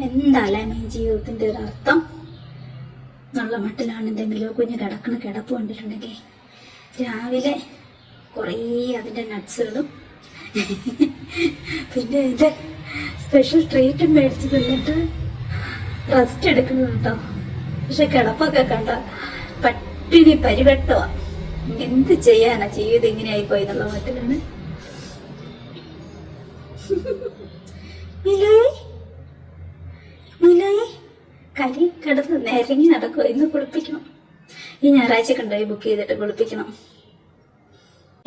എന്തായാലും ഈ ജീവിതത്തിന്റെ ഒരു അർത്ഥം എന്നുള്ള മട്ടിലാണ് എന്തെങ്കിലും കുഞ്ഞ് കിടക്കണ കിടപ്പ് കണ്ടിട്ടുണ്ടെങ്കിൽ രാവിലെ കുറേ അതിൻ്റെ നട്ട്സുകളും പിന്നെ അതിൻ്റെ സ്പെഷ്യൽ ട്രീറ്റും മേടിച്ച് തിന്നിട്ട് റെസ്റ്റ് എടുക്കുന്നത് കേട്ടോ. പക്ഷെ കിടപ്പൊക്കെ കണ്ട പട്ടിണി പരിവട്ടമാ. എന്ത് ചെയ്യാനാ, ജീവിതം ഇങ്ങനെ ആയിപ്പോയി എന്നുള്ള മട്ടിലാണ്. കരി കിടന്ന് നിരങ്ങി നടക്കുക. ഇന്ന് കുളിപ്പിക്കണം. ഈ ഞായറാഴ്ച കൊണ്ടുപോയി ബുക്ക് ചെയ്തിട്ട് കുളിപ്പിക്കണം.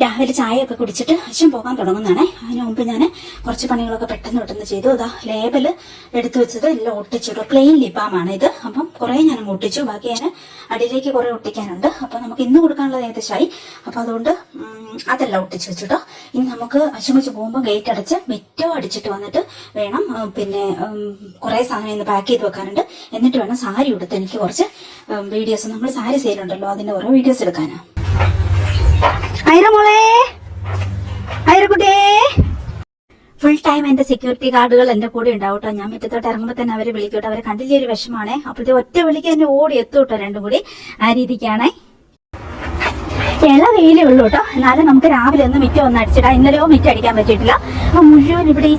രാവിലെ ചായയൊക്കെ കുടിച്ചിട്ട് അച്ഛൻ പോകാൻ തുടങ്ങുന്നതാണേ. അതിന് മുമ്പ് ഞാൻ കുറച്ച് പണികളൊക്കെ പെട്ടെന്ന് ചെയ്തു. അതാ ലേബല് എടുത്തു വെച്ചത് എല്ലാം ഒട്ടിച്ചിട്ടു. പ്ലെയിൻ ലിബാമാണ് ഇത്. അപ്പം കുറെ ഞാൻ ഒട്ടിച്ചു. ബാക്കി ഞാൻ അടിയിലേക്ക് കുറെ ഒട്ടിക്കാനുണ്ട്. അപ്പൊ നമുക്ക് ഇന്ന് കൊടുക്കാനുള്ളത് ഏകദേശമായി. അപ്പൊ അതുകൊണ്ട് അതെല്ലാം ഒട്ടിച്ചു വെച്ചിട്ടോ. ഇനി നമുക്ക് അച്ഛൻ വെച്ച് പോകുമ്പോൾ ഗേറ്റ് അടച്ച് മിറ്റോ അടിച്ചിട്ട് വന്നിട്ട് വേണം. പിന്നെ കുറെ സാധനം ഇന്ന് പാക്ക് ചെയ്ത് വെക്കാനുണ്ട്. എന്നിട്ട് വേണം സാരി ഉടുത്ത് എനിക്ക് കുറച്ച് വീഡിയോസ്, നമ്മൾ സാരി സെയിലുണ്ടല്ലോ അതിന്റെ കുറെ വീഡിയോസ് എടുക്കാനാ. ഫുൾ ടൈം എന്റെ സെക്യൂരിറ്റി ഗാർഡുകൾ എന്റെ കൂടെ ഉണ്ടാവട്ടോ. ഞാൻ മുറ്റത്തോട്ട് ഇറങ്ങുമ്പോൾ തന്നെ അവരെ വിളിക്കട്ടോ. അവരെ കണ്ടില്ലേ ഒരു വിഷമാണേ. അപ്പോഴത്തെ ഒറ്റ വിളിക്ക് എന്നെ ഓടി എത്തൂട്ടോ രണ്ടും കൂടി. ആ രീതിക്കാണേ. ഇള വെയിലേ ഉള്ളൂ കേട്ടോ. എന്നാലും നമുക്ക് രാവിലെ ഒന്ന് മിറ്റം ഒന്ന് അടിച്ചിടാം. ഇന്നലെയോ മിറ്റം അടിക്കാൻ പറ്റിയിട്ടില്ല. അപ്പൊ മുഴുവൻ ഇവിടെ ഈ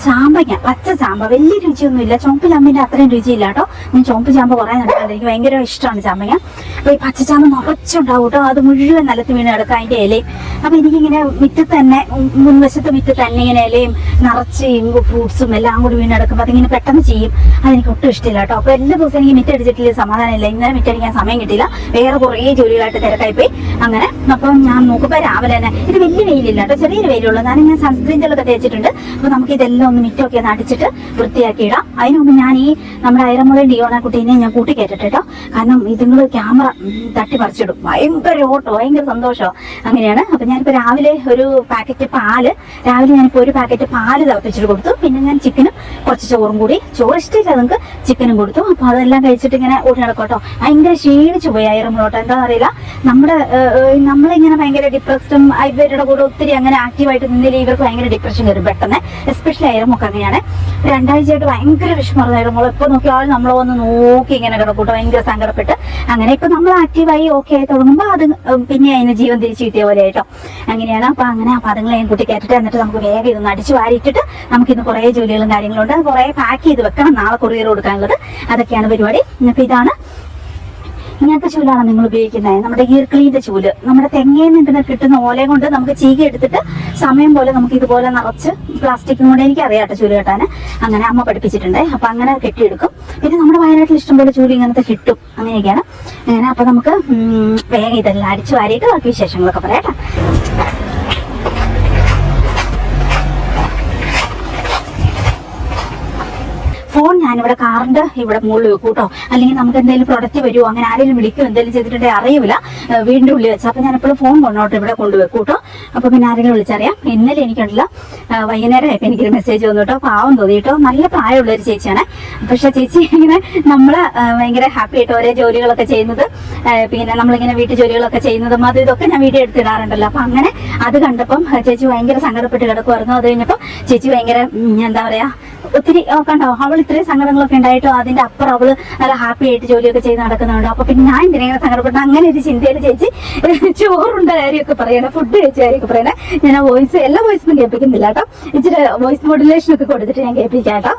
ചാമ്പങ്ങ, പച്ച ചാമ്പ വലിയ രുചിയൊന്നുമില്ല. ചുവപ്പിലമ്മിന്റെ അത്രയും രുചിയില്ല കേട്ടോ. ഞാൻ ചുവപ്പ് ചാമ്പ കുറെ നട്ടിട്ടുണ്ട്. എനിക്ക് ഭയങ്കര ഇഷ്ടമാണ് ചാമ്പങ്ങ. അപ്പൊ ഈ പച്ചച്ചാമ്പ നിറച്ചുണ്ടാവും കേട്ടോ. അത് മുഴുവൻ നിലത്ത് വീണ് കിടക്കുക അതിന്റെ ഇലയും. അപ്പൊ എനിക്കിങ്ങനെ മിറ്റത്ത് തന്നെ, മുൻവശത്ത് മിറ്റത്ത് തന്നെ ഇങ്ങനെ ഇലയും നിറച്ച് ഫ്രൂട്ട്സും എല്ലാം കൂടി വീണ് കിടക്കുമ്പോൾ അതിങ്ങനെ പെട്ടെന്ന് ചെയ്യും. അതെനിക്ക് ഒട്ടും ഇഷ്ടമില്ല കേട്ടോ. അപ്പൊ എല്ലാ ദിവസവും എനിക്ക് മിറ്റം അടിച്ചിട്ടില്ല സമാധാനം ഇല്ല. ഇന്നലെ മിറ്റം അടിക്കാൻ സമയം കിട്ടിയില്ല. വേറെ കുറേ ജോലികളായിട്ട് തിരക്കായിപ്പോയി. അങ്ങനെ അപ്പം ഞാൻ നോക്കുമ്പോ രാവിലെ തന്നെ ഇത് വലിയ വെയിലില്ല കേട്ടോ, ചെറിയൊരു വെയിലുള്ളൂ. ഞാൻ സൺസ്ക്രീൻ ജെല്ലൊക്കെ തേച്ചിട്ടുണ്ട്. അപ്പൊ നമുക്ക് ഇതെല്ലാം ഒന്ന് മിറ്റമൊക്കെ ഒന്ന് അടിച്ചിട്ട് വൃത്തിയാക്കി ഇടാം. അതിന് മുമ്പ് ഞാൻ ഈ നമ്മുടെ ഐറമുളയും ഡിയോണ കുട്ടീനെ ഞാൻ കൂട്ടി കയറ്റട്ടെ കേട്ടോ. കാരണം ഇതുങ്ങൾ ക്യാമറ തട്ടി പറിച്ചിടും. ഭയങ്കര ഓട്ടോ, ഭയങ്കര സന്തോഷമോ അങ്ങനെയാണ്. അപ്പൊ ഞാനിപ്പോ രാവിലെ ഒരു പാക്കറ്റ് പാല്, ഒരു പാക്കറ്റ് പാല് തിളപ്പിച്ചിട്ട് കൊടുത്തു. പിന്നെ ഞാൻ ചിക്കനും കുറച്ച് ചോറും കൂടി, ചോറ് ഇഷ്ടമില്ല നിങ്ങൾക്ക്, ചിക്കനും കൊടുത്തു. അപ്പൊ അതെല്ലാം കഴിച്ചിട്ട് ഇങ്ങനെ ഓടി നടക്കോട്ടോ. ഭയങ്കര ക്ഷീണിച്ചു പോയി ഐറമുളോട്ടോ. എന്താണെന്ന് അറിയില്ല, നമ്മളിങ്ങനെ ഭയങ്കര ഡിപ്രസ്ഡും ഇവരുടെ കൂടെ ഒത്തിരി അങ്ങനെ ആക്റ്റീവായിട്ട് നിന്നില്ല ഇവർക്ക് ഭയങ്കര ഡിപ്രഷൻ വരും പെട്ടെന്ന്. എസ്പെഷ്യലി ഐറമൊക്കെ അങ്ങനെയാണ്. 2 ആഴ്ചയായിട്ട് ഭയങ്കര വിഷമമായിരുന്നു ഐറമോൾ. എപ്പോൾ നോക്കിയാലും നമ്മളെ വന്ന് നോക്കി ഇങ്ങനെ കിടക്കൂട്ടോ, ഭയങ്കര സങ്കടപ്പെട്ട്. അങ്ങനെ ഇപ്പൊ നമ്മൾ ആക്റ്റീവായി ഓക്കെ ആയി തുടങ്ങുമ്പോൾ അത് പിന്നെ അതിന് ജീവൻ തിരിച്ചു കിട്ടിയ പോലെ ആയിട്ടോ. അങ്ങനെയാണ്. അപ്പൊ അതുങ്ങളെ ഞാൻ കൂട്ടി കയറ്റിട്ട് എന്നിട്ട് നമുക്ക് വേഗം ഇതൊന്ന് അടിച്ചു വാരിയിട്ടിട്ട് നമുക്കിന്ന് കുറെ ജോലികളും കാര്യങ്ങളുണ്ട്. കുറെ പാക്ക് ചെയ്ത് വെക്കണം, നാളെ കൊറിയർ കൊടുക്കാനുള്ളത്. അതൊക്കെയാണ് പരിപാടി. അപ്പൊ ഇതാണ്, ഇങ്ങനത്തെ ചൂലാണ് നിങ്ങൾ ഉപയോഗിക്കുന്നത്. നമ്മുടെ ഈർക്കിളിന്റെ ചൂല്, നമ്മുടെ തെങ്ങയിൽ നിന്ന് കിട്ടുന്ന ഓലയും കൊണ്ട് നമുക്ക് ചീകി എടുത്തിട്ട് സമയം പോലെ നമുക്ക് ഇതുപോലെ നിറച്ച് പ്ലാസ്റ്റിക്കും കൊണ്ട്, എനിക്ക് അറിയാട്ടോ ചൂല് കെട്ടാൻ. അങ്ങനെ അമ്മ പഠിപ്പിച്ചിട്ടുണ്ട്. അപ്പൊ അങ്ങനെ കെട്ടിയെടുക്കും. പിന്നെ നമ്മുടെ വയനാട്ടിൽ ഇഷ്ടംപോലെ ചൂല് ഇങ്ങനത്തെ കിട്ടും. അങ്ങനെയൊക്കെയാണ്. അങ്ങനെ അപ്പൊ നമുക്ക് വേഗം ഇതെല്ലാം അടിച്ചു വാരിയിട്ട് ബാക്കി വിശേഷങ്ങളൊക്കെ പറയാട്ടോ. ഫോൺ ഞാനിവിടെ കാറിന്റെ ഇവിടെ മുകളിൽ വെക്കും കേട്ടോ. അല്ലെങ്കിൽ നമുക്ക് എന്തെങ്കിലും പ്രൊഡക്റ്റ് വരുമോ, അങ്ങനെ ആരെങ്കിലും വിളിക്കുമോ, എന്തെങ്കിലും ചെയ്തിട്ടുണ്ടെങ്കിൽ അറിയില്ല. വീടിന്റെ ഉള്ളിൽ വെച്ചാൽ അപ്പൊ ഞാൻ എപ്പോഴും ഫോൺ കൊണ്ടോട്ട് ഇവിടെ കൊണ്ടുവെക്കും കേട്ടോ. അപ്പൊ പിന്നെ ആരെങ്കിലും വിളിച്ചറിയാം. ഇന്നലെ എനിക്കുണ്ടല്ലോ വൈകുന്നേരം ആയപ്പോൾ എനിക്കൊരു മെസ്സേജ് വന്നു കേട്ടോ. പാവം തോന്നി കേട്ടോ. നല്ല പ്രായമുള്ള ഒരു ചേച്ചിയാണ്. പക്ഷെ ചേച്ചി ഇങ്ങനെ നമ്മള് ഭയങ്കര ഹാപ്പി ആയിട്ട് ഓരോ ജോലികളൊക്കെ ചെയ്യുന്നത്, പിന്നെ നമ്മളിങ്ങനെ വീട്ടു ജോലികളൊക്കെ ചെയ്യുന്നതും അത് ഇതൊക്കെ ഞാൻ വീഡിയോ എടുത്തിടാറുണ്ടല്ലോ. അപ്പൊ അങ്ങനെ അത് കണ്ടപ്പം ചേച്ചി ഭയങ്കര സങ്കടപ്പെട്ട് കിടക്കുമായിരുന്നു. അത് കഴിഞ്ഞപ്പോൾ ചേച്ചി ഭയങ്കര എന്താ പറയാ, ഒത്തിരി കണ്ടോ, അവൾ ഇത്രയും സങ്കടങ്ങളൊക്കെ ഉണ്ടായിട്ടോ അതിന്റെ അപ്പുറം അവള് നല്ല ഹാപ്പി ആയിട്ട് ജോലിയൊക്കെ ചെയ്ത് നടക്കുന്നുണ്ടോ. അപ്പൊ പിന്നെ ഞാൻ എന്തിനാ സങ്കടപ്പെട്ടു, അങ്ങനെ ഒരു ചിന്തയിൽ ചേച്ചി ചോറുണ്ട കാര്യമൊക്കെ പറയണേ, ഫുഡ് കഴിച്ച കാര്യമൊക്കെ പറയണേ. ഞാൻ എല്ലാ വോയിസൊന്നും കേൾപ്പിക്കുന്നില്ല കേട്ടോ. ഇച്ചിരി വോയിസ് മോഡുലേഷൻ ഒക്കെ കൊടുത്തിട്ട് ഞാൻ കേൾപ്പിക്കാം കേട്ടോ.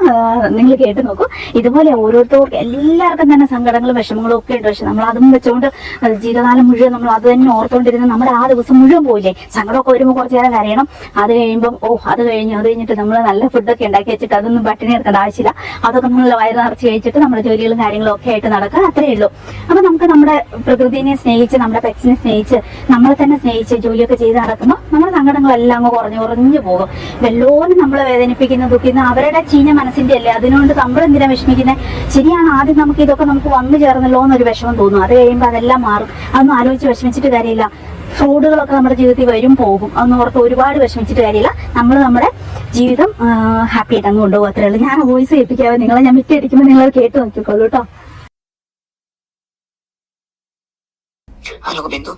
നിങ്ങൾ കേട്ട് നോക്കൂ. ഇതുപോലെ ഓരോരുത്തർക്കും എല്ലാവർക്കും തന്നെ സങ്കടങ്ങളും വിഷമങ്ങളും ഒക്കെ ഉണ്ട്. പക്ഷെ നമ്മൾ അതും വെച്ചുകൊണ്ട് ജീവിതകാലം മുഴുവൻ നമ്മൾ അത് തന്നെ ഓർത്തുകൊണ്ടിരുന്ന നമ്മുടെ ആ ദിവസം മുഴുവൻ പോയില്ലേ. സങ്കടമൊക്കെ വരുമ്പോൾ കുറച്ചു നേരം കരയണം. അത് കഴിയുമ്പോൾ അത് കഴിഞ്ഞിട്ട് നമ്മൾ നല്ല ഫുഡൊക്കെ ഉണ്ടാക്കി വെച്ചിട്ട് അതൊന്നും പട്ടിണി എടുക്കേണ്ട ആവശ്യമില്ല. അതൊക്കെ നമ്മൾ വയറ് നിറച്ച് കഴിച്ചിട്ട് നമ്മുടെ ജോലികളും കാര്യങ്ങളും ഒക്കെ ആയിട്ട് നടക്കുക, അത്രേ ഉള്ളൂ. അപ്പൊ നമുക്ക് നമ്മുടെ പ്രകൃതിനെ സ്നേഹിച്ച്, നമ്മുടെ പെറ്റ്സിനെ സ്നേഹിച്ച്, നമ്മളെ തന്നെ സ്നേഹിച്ച് ജോലിയൊക്കെ ചെയ്ത് നടക്കുമ്പോൾ നമ്മുടെ സങ്കടങ്ങളെല്ലാം അങ്ങ് കുറഞ്ഞു പോകും. വെല്ലോനും നമ്മളെ വേദനിപ്പിക്കുന്ന ദുഃഖിക്കുന്ന അവരുടെ ചീഞ്ഞ മനസ്സിന്റെ അല്ലേ, അതിനുകൊണ്ട് നമ്മളെന്തിനാ വിഷമിക്കുന്നത്. ശരിയാണ്, ആദ്യം നമുക്ക് ഇതൊക്കെ നമുക്ക് വന്നു ചേർന്നല്ലോ എന്നൊരു വിഷമം തോന്നും. അത് കഴിയുമ്പോൾ അതെല്ലാം മാറും. അതൊന്നും ആലോചിച്ച് വിഷമിച്ചിട്ട് കാര്യമില്ല. ഫ്രോഡുകളൊക്കെ നമ്മുടെ ജീവിതത്തിൽ വരും പോകും. അതൊന്നും ഓർത്ത് ഒരുപാട് വിഷമിച്ചിട്ട് കാര്യമില്ല. നമ്മൾ നമ്മുടെ ജീവിതം ഹാപ്പി ആയിട്ട് അങ്ങ് കൊണ്ടുപോകും, അത്രേ ഉള്ളൂ. ഞാൻ വോയിസ് കേൾപ്പിക്കാതെ നിങ്ങളെ ഞാൻ മിറ്റടിക്കുമ്പോൾ നിങ്ങൾ കേട്ട് നോക്കിക്കോളൂ കേട്ടോ. ഹലോ ബിന്ദു,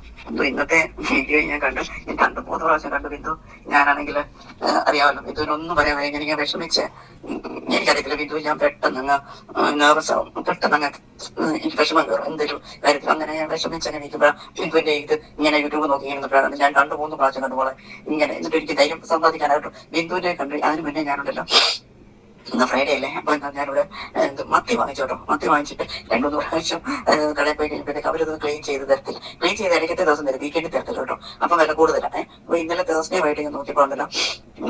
ഇന്നത്തെ വീഡിയോ ഞാൻ കണ്ടു. ഞാൻ 2-3 പ്രാവശ്യം കണ്ടു ബിന്ദു. ഞാനാണെങ്കിൽ അറിയാമല്ലോ, ഇതിനൊന്നും പറയാൻ ഇങ്ങനെ വിഷമിച്ച് എനിക്കറിയത്തില്ല ബിന്ദു, ഞാൻ പെട്ടെന്ന് നെർവസ് ആവും, പെട്ടെന്ന് എനിക്ക് വിഷമം കയറും എന്തൊരു കാര്യത്തിൽ. അങ്ങനെ ഞാൻ വിഷമിച്ചങ്ങനെ ഇരിക്കുമ്പോഴാണ് ബിന്ദുവിന്റെ ഇത് ഇങ്ങനെ യൂട്യൂബ് നോക്കി ഇരുന്നപ്പോഴാണ് ഞാൻ 2-3 പ്രാവശ്യം കണ്ടുപോലെ ഇങ്ങനെ. എന്നിട്ട് എനിക്ക് ധൈര്യം സമ്പാദിക്കാനായിട്ട് ബിന്ദുവിനെ കണ്ട് അതിന് മുന്നേ ഞാനുണ്ടല്ലോ ഇന്ന് ഫ്രൈഡേ അല്ലേ, അപ്പൊ ഞാനിവിടെ മത്തി വാങ്ങിച്ചോട്ടോ. മത്തി വാങ്ങിച്ചിട്ട് 2-3 പ്രാവശ്യം കടയിൽ പോയി കഴിയുമ്പോഴത്തേക്ക് അവരത് ക്ലീൻ ചെയ്ത് തരത്തില്ല. ക്ലീൻ ചെയ്ത് ഇടയ്ക്കത്തെ ദിവസം തരും, വീക്കെൻഡിൽ തരത്തില്ല കേട്ടോ. അപ്പൊ വില കൂടുതലാണ്. അപ്പൊ ഇന്നലെ തേഴ്സ്ഡേ ആയിട്ട് ഞാൻ നോക്കിയപ്പോൾ ഉണ്ടല്ലോ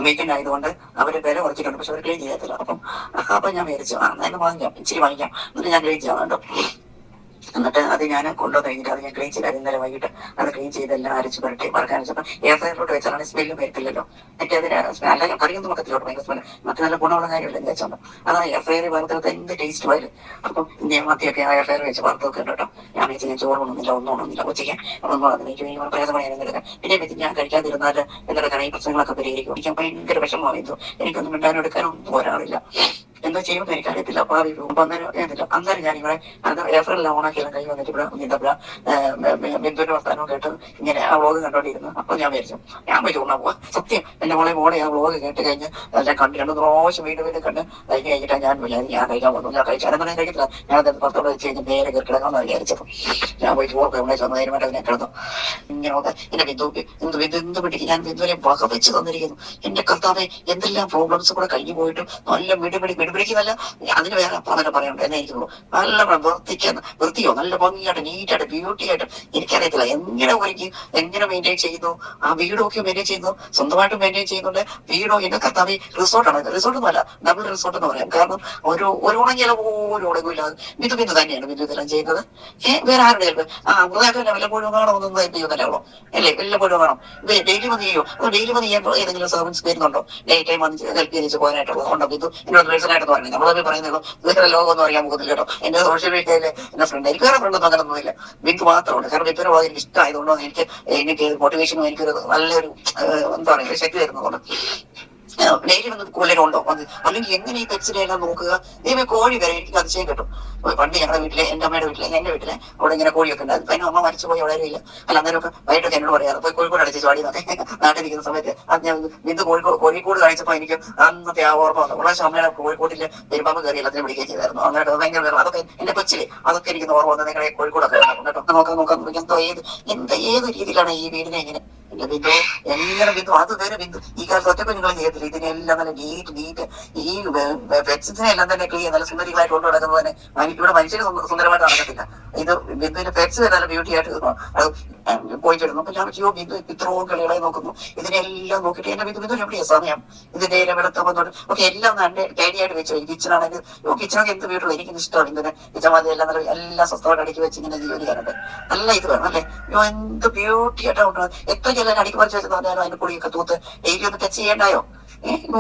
വീക്കെൻഡ് ആയതുകൊണ്ട് അവര് വില കുറച്ചിട്ടുണ്ട്, പക്ഷെ അവർ ക്ലീൻ ചെയ്യത്തില്ല. അപ്പൊ ഞാൻ മേടിച്ചു, അതിന് വാങ്ങിക്കാം, ഇച്ചിരി വാങ്ങിക്കാം, എന്നിട്ട് ഞാൻ ക്ലീൻ ചെയ്യാം കേട്ടോ. എന്നിട്ട് അത് ഞാൻ കൊണ്ടുവന്ന് കഴിഞ്ഞിട്ട് അത് ഞാൻ ക്ലീൻ ചെയ്ത് ഇന്നലെ വൈകിട്ട് അത് ക്ലീൻ ചെയ്തെല്ലാം അരച്ച് പുരട്ടി വറക്കാൻ വെച്ചപ്പോൾ എയർ ഫ്രൈറിലോട്ട് വെച്ചാലാണ് സ്മെല്ലും വരത്തില്ലല്ലോ. മറ്റേ അതിന് അല്ലെങ്കിൽ കറിയൊന്നും വെക്കത്തിലോട്ട് ഭയങ്കര സ്മെല്ല്, മറ്റു നല്ല ഗുണമുള്ള കാര്യമില്ല എന്ന് വെച്ചോണ്ട് അതാണ് എയർ ഫ്രൈറിൽ വറുത്തെടുത്ത് എന്ത് ടേസ്റ്റ് വരും. അപ്പം ഞാൻ മത്തിയൊക്കെ എയർ ഫ്രൈർ വെച്ച് വറുത്ത് വെക്കുന്നുണ്ട് കേട്ടോ. ഞാൻ വെച്ച് ഞാൻ ചോറ് ഒന്നുമില്ല, ഒന്നും ഉണന്നില്ല ഉച്ചയ്ക്ക്. ഒന്നും എനിക്ക് പ്രയാസമായി എടുക്കാം. പിന്നെ വെച്ച് ഞാൻ കഴിക്കാതിരുന്നാൽ എന്തെടുക്കണം, ഈ പ്രശ്നങ്ങളൊക്കെ പരിഹരിക്കും. എനിക്ക് ഭയങ്കര വിഷമമായിരുന്നു, എനിക്കൊന്നും മിണ്ടാനും എടുക്കാനൊന്നും ഒരാളില്ല, എന്താ ചെയ്യുമെന്ന് എനിക്കറിയത്തില്ല. അപ്പൊ അന്നേരം ഞാനിവിടെ അത് ഏപ്രിലെല്ലാം ഓണാക്കിയെല്ലാം കഴിഞ്ഞ് വന്നിട്ട് ഇവിടെ നിന്നപ്പോഴാണ് ബിന്ദുവിന്റെ വർത്താനവും കേട്ട് ഇങ്ങനെ ആ വ്ളോഗ് കണ്ടോണ്ടിരുന്നു. അപ്പൊ ഞാൻ വിചാരിച്ചു ഞാൻ പോയി ചോദിക്കാൻ പോവാ. സത്യം എന്റെ മോളെ ആ വ്ളോഗ് കേട്ട് കഴിഞ്ഞ് എല്ലാം കണ്ട് 2 പ്രാവശ്യം വീണ്ടും കണ്ട് കഴിഞ്ഞ് കഴിഞ്ഞിട്ടാണ് ഞാൻ കഴിക്കാൻ വന്നു. ഞാൻ കഴിച്ചാലും ഞാൻ കഴിക്കത്തില്ല, ഞാൻ അത് പുറത്തോടെ വെച്ച് കഴിഞ്ഞ് നേരെ കിടക്കാമെന്ന് വിചാരിച്ചപ്പോൾ ഞാൻ പോയി ചോറ് ഇവിടെ ചെന്നതിനുമായിട്ട് അതിനെ കിടന്നു. ഇങ്ങനെ എന്റെ ബിന്ദു എന്ത് പിടിക്കും, ഞാൻ ബിന്ദുവിനെ വക വെച്ച് തന്നിരിക്കുന്നു. എന്റെ കർത്താവെ എന്തെല്ലാം പ്രോബ്ലംസ് കൂടെ കഴിഞ്ഞു പോയിട്ടും നല്ല പിടിപിടിക്കുന്നല്ല. അതിന് വേറെ അപ്പ അങ്ങനെ പറയണ്ട എന്നെ എനിക്കുള്ളൂ. നല്ല വൃത്തിയോ നല്ല ഭംഗിയായിട്ട് നീറ്റായിട്ട് ബ്യൂട്ടി ആയിട്ട് എനിക്കറിയത്തില്ല എങ്ങനെ ഒരുക്കി എങ്ങനെ മെയിൻറ്റെയിൻ ചെയ്യുന്നു. ആ വീടൊക്കെ മെയിൻറ്റെയിൻ ചെയ്യുന്നു, സ്വന്തമായിട്ട് മെയിൻറ്റെയിൻ ചെയ്യുന്നുണ്ട്. വീടോ എന്റെ കർത്താവ് റിസോർട്ടാണ്, റിസോർട്ടൊന്നും അല്ല, ഡബിൾ റിസോർട്ട് എന്ന് പറയാം. കാരണം ഒരു ഉണങ്ങിയാൽ പോലും ഉടങ്ങില്ലാതെ ബിന്ദു തന്നെയാണ് ബിന്ദു ഇതെല്ലാം ചെയ്യുന്നത്. വേറെ ആരുടെ മൃതാക്കളെ വല്ലപ്പോഴും കാണുമെന്നൊന്നും ചെയ്യുന്നല്ലേ ഉള്ളൂ അല്ലേ, വല്ലപ്പോഴും കാണും. ഡെയിലി വന്ന് ചെയ്യോ, അത് ഡെയിലി വന്ന് ചെയ്യുമ്പോൾ ഏതെങ്കിലും സർവൻസ് വരുന്നുണ്ടോ, ഡെയിലി ടൈം വന്ന് ഹെൽപ്പ് ചെയ്ത് പോകാനായിട്ടുള്ളത് ഉണ്ടോ ബിന്ദു എന്നോട് പേഴ്സണായിട്ട് പറഞ്ഞു. നമ്മളത് പറയുന്നുള്ളൂ, വേറെ ലോകമൊന്നും അറിയാൻ പോകുന്നില്ല കേട്ടോ. എന്റെ സോഷ്യൽ മീഡിയയിലെ എന്റെ ഫ്രണ്ട്, എനിക്ക് വേറെ ഫ്രണ്ടൊന്നും അങ്ങനൊന്നുമില്ല, ബിന്ദു മാത്രമുണ്ട്. കാരണം ബിന്ദുവിനെ വളരെ എനിക്ക് ഇഷ്ടമായതുകൊണ്ടോ എനിക്ക് മോട്ടിവേഷനും എനിക്കൊരു നല്ലൊരു എന്താ പറയുക ശക്തി തരുന്നതുകൊണ്ട് ഡെയിലി വന്ന് കൊല്ലരുണ്ടോ വന്ന്. അല്ലെങ്കിൽ എങ്ങനെ ഈ പെറ്റ്സിനെ എല്ലാം നോക്കുക. ദൈവം കോഴി വരെ എനിക്ക് അതിശയം കിട്ടും. പണ്ട് ഞങ്ങളുടെ വീട്ടിലെ എന്റെ അമ്മയുടെ വീട്ടിലെ എന്റെ വീട്ടിലെ അവിടെ ഇങ്ങനെ കോഴിയൊക്കെ ഉണ്ടായിരുന്നു. അതിന് അമ്മ മരിച്ചു പോയി അവിടെ ഇല്ല. അല്ല അന്നേരമൊക്കെ വൈകിട്ടൊക്കെ എന്നോട് പറയാറ് പോയി കോഴിക്കോട് അടിച്ച് ചാടിയൊക്കെ നാട്ടിലിരിക്കുന്ന സമയത്ത്. അത് ഞാൻ ബിന്ദു കോഴിക്കോട് കഴിച്ചപ്പോൾ എനിക്ക് അന്നത്തെ ആ ഓർമ്മ വന്നു. പ്രാവശ്യം അമ്മയുടെ കോഴിക്കോട്ടില് പെരുമ്പാമ്പ് കയറി എല്ലാത്തിനും പിടിക്കുകയും ചെയ്തായിരുന്നു. അങ്ങനെ ഭയങ്കര അതൊക്കെ എന്റെ കൊച്ചില് അതൊക്കെ എനിക്ക് ഓർമ്മ വന്നത്. നിങ്ങളെ കോഴിക്കോടൊക്കെ കേട്ടോ നോക്കാം ഏത് രീതിയിലാണ് ഈ വീടിനെ ഇങ്ങനെ എന്റെ ബിന്ദു എങ്ങനെ ബിന്ദു അതുവരെ ബിന്ദു ഈ കാലത്ത് ഒറ്റ നിങ്ങൾ ചെയ്യത്തില്ല. ഇതിനെല്ലാം നല്ല നീറ്റ് ഈ പെറ്റ്സിനെ എല്ലാം തന്നെ ക്ലീൻ നല്ല സുന്ദരികളായിട്ട് കൊണ്ടു നടക്കുന്നത് തന്നെ ഇവിടെ മനുഷ്യന് സുന്ദരമായിട്ട് നടക്കത്തില്ല. ഇത് ബിന്ദുവിന്റെ പെറ്റ്സ് നല്ല ബ്യൂട്ടി ആയിട്ട് അത് പോയിട്ടിരുന്നു. അപ്പൊ ഞാൻ വെച്ചോ ബിന്ദു ഇത്രയും കളികളെ നോക്കുന്നു. ഇതിനെല്ലാം നോക്കിയിട്ട് എന്റെ ബിന്ദു എവിടെയാ സമയം ഇതിന്റെ വെളുത്ത വന്നോട്ട് ഒക്കെ എല്ലാം നല്ല ടൈഡിയായിട്ട് വെച്ചു. കിച്ചണാണെങ്കിൽ കിച്ചണൊക്കെ എന്ത് വീട്ടിൽ എനിക്ക് ഇഷ്ടമാണ്. ഇതിന്റെ കിച്ചമാതി എല്ലാം സ്വസ്ഥമായിട്ട് അടുക്കി വെച്ച് ഇങ്ങനെ ജോലി ചെയ്യാനുണ്ട്. നല്ല ഇത് വേണം അല്ലേ, എന്ത് ബ്യൂട്ടി ആയിട്ടാണ് കൊണ്ടുവന്നത്. എത്ര ചെല്ലാൻ അടുക്കി പറിച്ച് വെച്ചെന്ന് പറഞ്ഞാലും അതിന്റെ പൊടിയൊക്കെ തൂത്ത് ഡെയിലി ഒന്ന് ടച്ച് ചെയ്യണ്ടായോ.